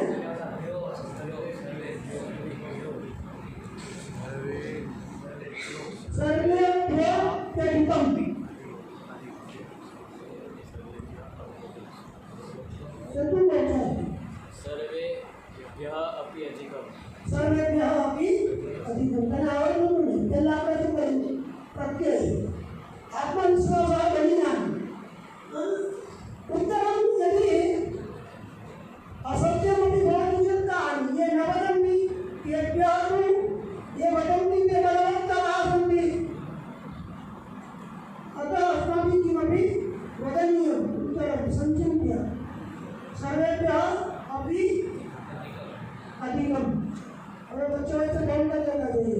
સર્વેભ્યો અધિકમ. કેટલું બોલ છે? સર્વેભ્યઃ અપી અધિકમ. સર્વેભ્યઃ અપી અધિકમ. તને આવડતું નહીં. પહેલા આપણે શું કર્યું? પ્રત્યય આત્મવિશ્વાસ બલિદાન. उत्तरं यदि असत्यमपि भवति चेत् कानि ये न वदन्ति तेभ्यः तु ये वदन्ति ते बलवन्तराः सन्ति. अतः अस्माभिः किमपि वदनीयम्. उत्तरं सञ्चिन्त्य सर्वेभ्यः अपि अधिकम्. હવે બચ્ચો એટલે બહુ કરતા જોઈએ.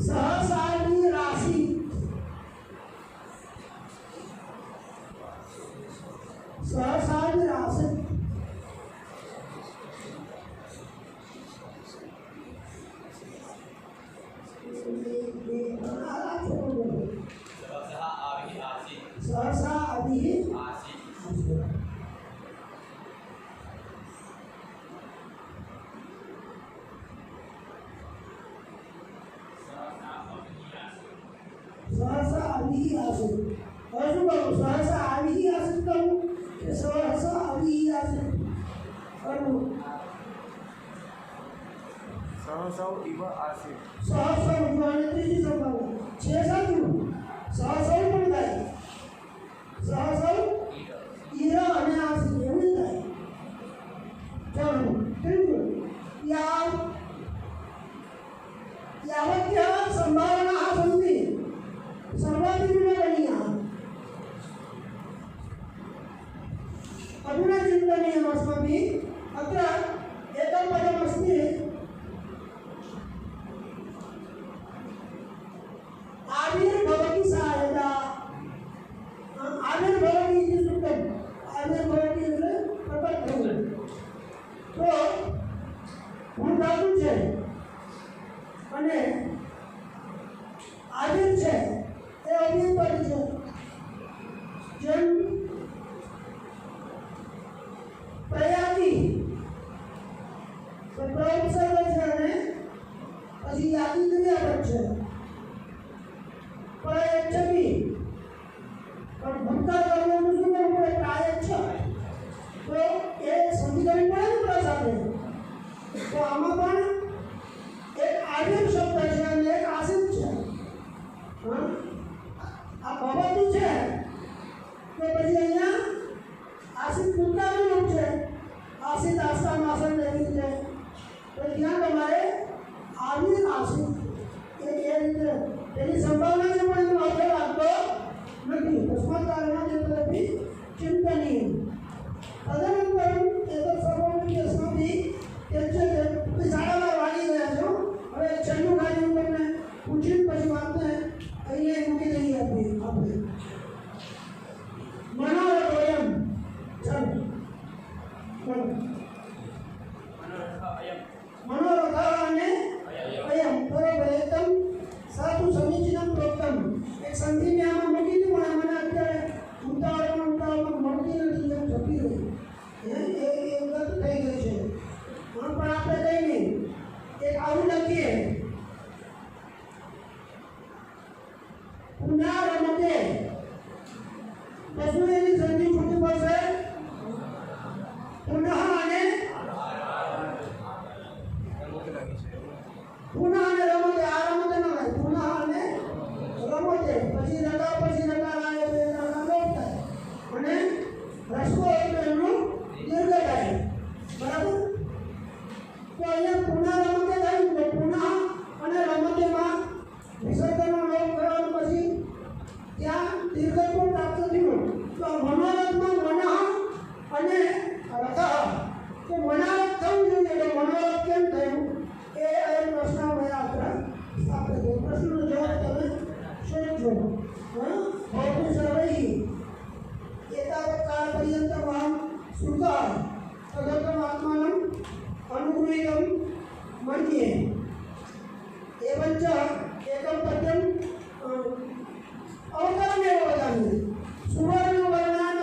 સહસાની રાશિ सहसानी राशि सहसा अभी सहसा આવી આસિત. હવે શું કરું? સહસા આવી આસિત કરું કે સહસા આવી આસિત કરવું? સહસૌ ઇવ આસિત. સહસૌ અને ત્રીજી સંભાવના છે સાચું. સહસૌ પણ થાય. સહસૌ ઈર અને આસિત એવું જ થાય. ચાલો ત્રીજું यावत्य संभावना सन्ति सर्वाधिविनरणीया अधुना चिन्तनीयम् अस्माभिः. अत्र एकं पदमस्ति आविर्भवति सा यदा. आविर्भवति इति सूत्रम्. आविर्भवति એટલે પ્રકટ થવું. તો હું ધાતુ છે અને આદિર છે એ અવ્યયપદ છે. જેમ પ્રયાતિ તો પ્રઉપસર્ગ છે અને પછી યાતિ ક્રિયાપદ છે. પ્રયચ્છતિ પણ ભૂતકાળ કર્મનું શું કરવું પડે? પ્રાયચ્છ. તો એ સંધિ કરવી પડે ને સાથે. તો આમાં પણ એક આર્યન શબ્દ છે અને એક આસિત છે. આ ભવતું છે તો પછી અહીંયા આસિત ભૂતકાળનું રૂપ છે. આસિત આસ્થાન આસન એવી રીતે. તો ત્યાં તમારે આવિર આસિત એ રીતે તેની સંભાવના છે પણ એનો અર્થ લાગતો નથી. તસ્માત કારણે તરફી ચિંતનીય. તદનંતરમ એતत् સર્વમપી અસ્માભિः त्यज्यते. શાળામાં વાગી ગયા છો. હવે છેલ્લું કાર્ય હું તમને પૂછીને પછી વાતને અહીંયા મૂકી દઈએ આપણે. મનોરથોયમ. ચાલો મનોરથ અને અયમ બરોબર એકદમ સાચું સમીચીન પ્રોક્તમ. એક સંધિ મેં આમાં મૂકી હતી પણ મને અત્યારે ઉતાવળમાં મળતી નથી. એમ જતી રહી એ ગત થઈ ગઈ છે. પણ આપણે કઈ નહીં એક આવું લખીએ પુનઃરમતે. પછી એની સંધિ છૂટી પડશે પુનઃ અને રમતે. આ રમતે ન થાય. પુનઃ અને રમતે. પછી રકા આવે બે રકા લોપ થાય અને રસ્કો એટલે એનું દીર્ઘ થાય. બરાબર. તો અહીંયા પુનઃરમતે થયું તો પુનઃ અને રમતેમાં વિસર્ગનો લોપ કરવાનો પછી ત્યાં દીર્ઘત્વ પ્રાપ્ત થયું. તો મનોરથમાં મનઃ અને રથ. તો મનારથ થવું જોઈએ. તો મનોરથ કેમ થયું એ પ્રશ્ન મેં આપણે પ્રશ્નનો જવાબ તમે શોધજો. ભવતુ સર્વૈઃ એતાવत् કાળપર્યન્તમ અહં શ્રુતઃ તદर्थम् આત્માનम् अनुगृहीतं मन्ये. एवञ्च एकं पद्यम् अवतरणमेव वदामि. सुवर्णवर्णान्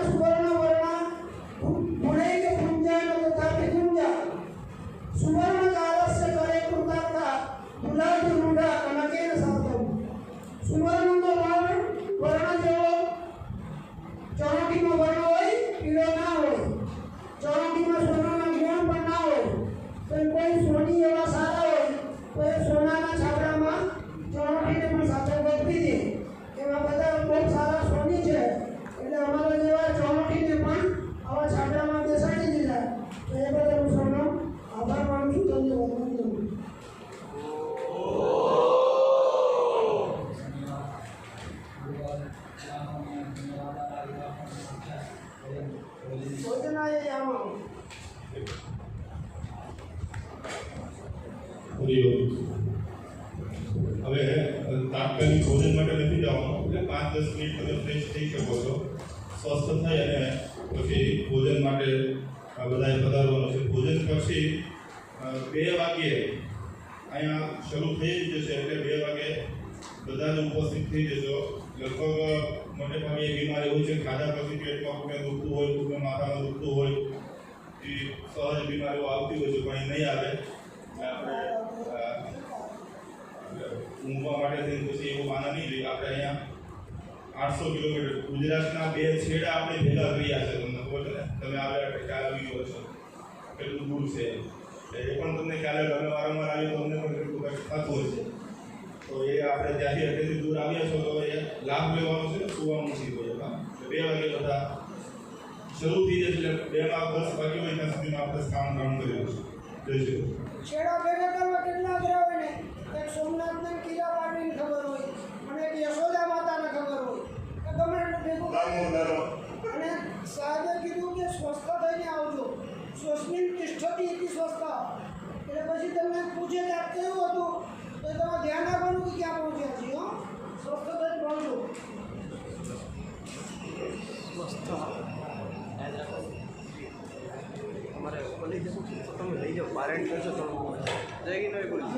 गुणैकपुञ्जान् तथा विपुञ्जा सुवर्णकालस्य करे कृतार्था तुलाधिरूढा कनकेन साधं. सुवर्णનો વર્ણ જેવો ચોરાટીનો વર્ણ હોય પીળો ના હોય. ચોરાટીમાં સોનાના ગુણ પણ ના હોય. તો કોઈ સોની એવા સારા હોય તો એ સોનાના છાપરામાં ચોરાટીને પણ સાથે ગોઠવી દે. એવા બધા બહુ સારા સોની છે એટલે અમારા જેવા ચોરાટીને પણ આવા છાપરામાં બેસાડી દીધા. તો એ બધા હું સૌનો આભાર માનું છું. ધન્યવાદ. હવે તાત્કાલિક ભોજન માટે નથી જવાનું. એટલે 5-10 મિનિટ તમે ફ્રેશ થઈ શકો છો. સ્વસ્થ થઈ અને પછી ભોજન માટે બધાએ પધારવાનું છે. ભોજન પછી 2 વાગ્યે અહીંયા શરૂ થઈ જ જશે. એટલે 2 વાગે બધા જ ઉપસ્થિત થઈ જશો. લગભગ મોટે ભાગે એ બીમારી હોય છે ખાધા પછી પેટમાં કોઈને દુખતું હોય, કોઈને માથામાં દુખતું હોય, એ સહજ બીમારીઓ આવતી હોય છે પણ એ નહીં આવે. આપણે ઊંઘવા માટે થઈને પછી એવો માના નહીં જોઈએ. આપણે અહીંયા 800 કિલોમીટર ગુજરાતના બે છેડા આપણે ભેગા કર્યા છે. તમને ખબર છે ને, તમે આવ્યા ખ્યાલ આવી ગયો છો કેટલું દૂર છે એ પણ તમને ખ્યાલ આવે. તમે વારંવાર આવીએ તો અમને પણ કેટલું કંઈક થતું હશે. તો એ આપણે ત્યાંથી એટલેથી દૂર આવ્યા છો તો એ લાભ લેવાનો છે ને, સુવાનું નથી હોય. 2 વાગે બધા શરૂ થઈ જશે એટલે 2 માં 10 વાગે હોય ત્યાં સુધીમાં આપણે કામ કર્યું છે. જય શ્રી કૃષ્ણ. છેડા ભેગા કરવા કેટલા ગ્રહ ને એક સોમનાથને કીરા પાડીને ખબર હોય અને એક યશોદા માતાને ખબર હોય કે ગમે એટલું ભેગું અને સાહેબે કીધું કે સ્વસ્થ થઈને આવજો. સ્વસ્મિન તિષ્ઠતી ઇતિ સ્વસ્થ. એટલે પછી તમને પૂછે કે આ કેવું હતું તો તમારે ધ્યાન રાખવાનું કે ક્યાં પહોંચ્યા છીએ. સ્વસ્થ થઈને પહોંચો. અમારે લઈ જવું તમે લઈ જાઓ પારેન્ટ કરશો તો જય ગી નહીં બોલી.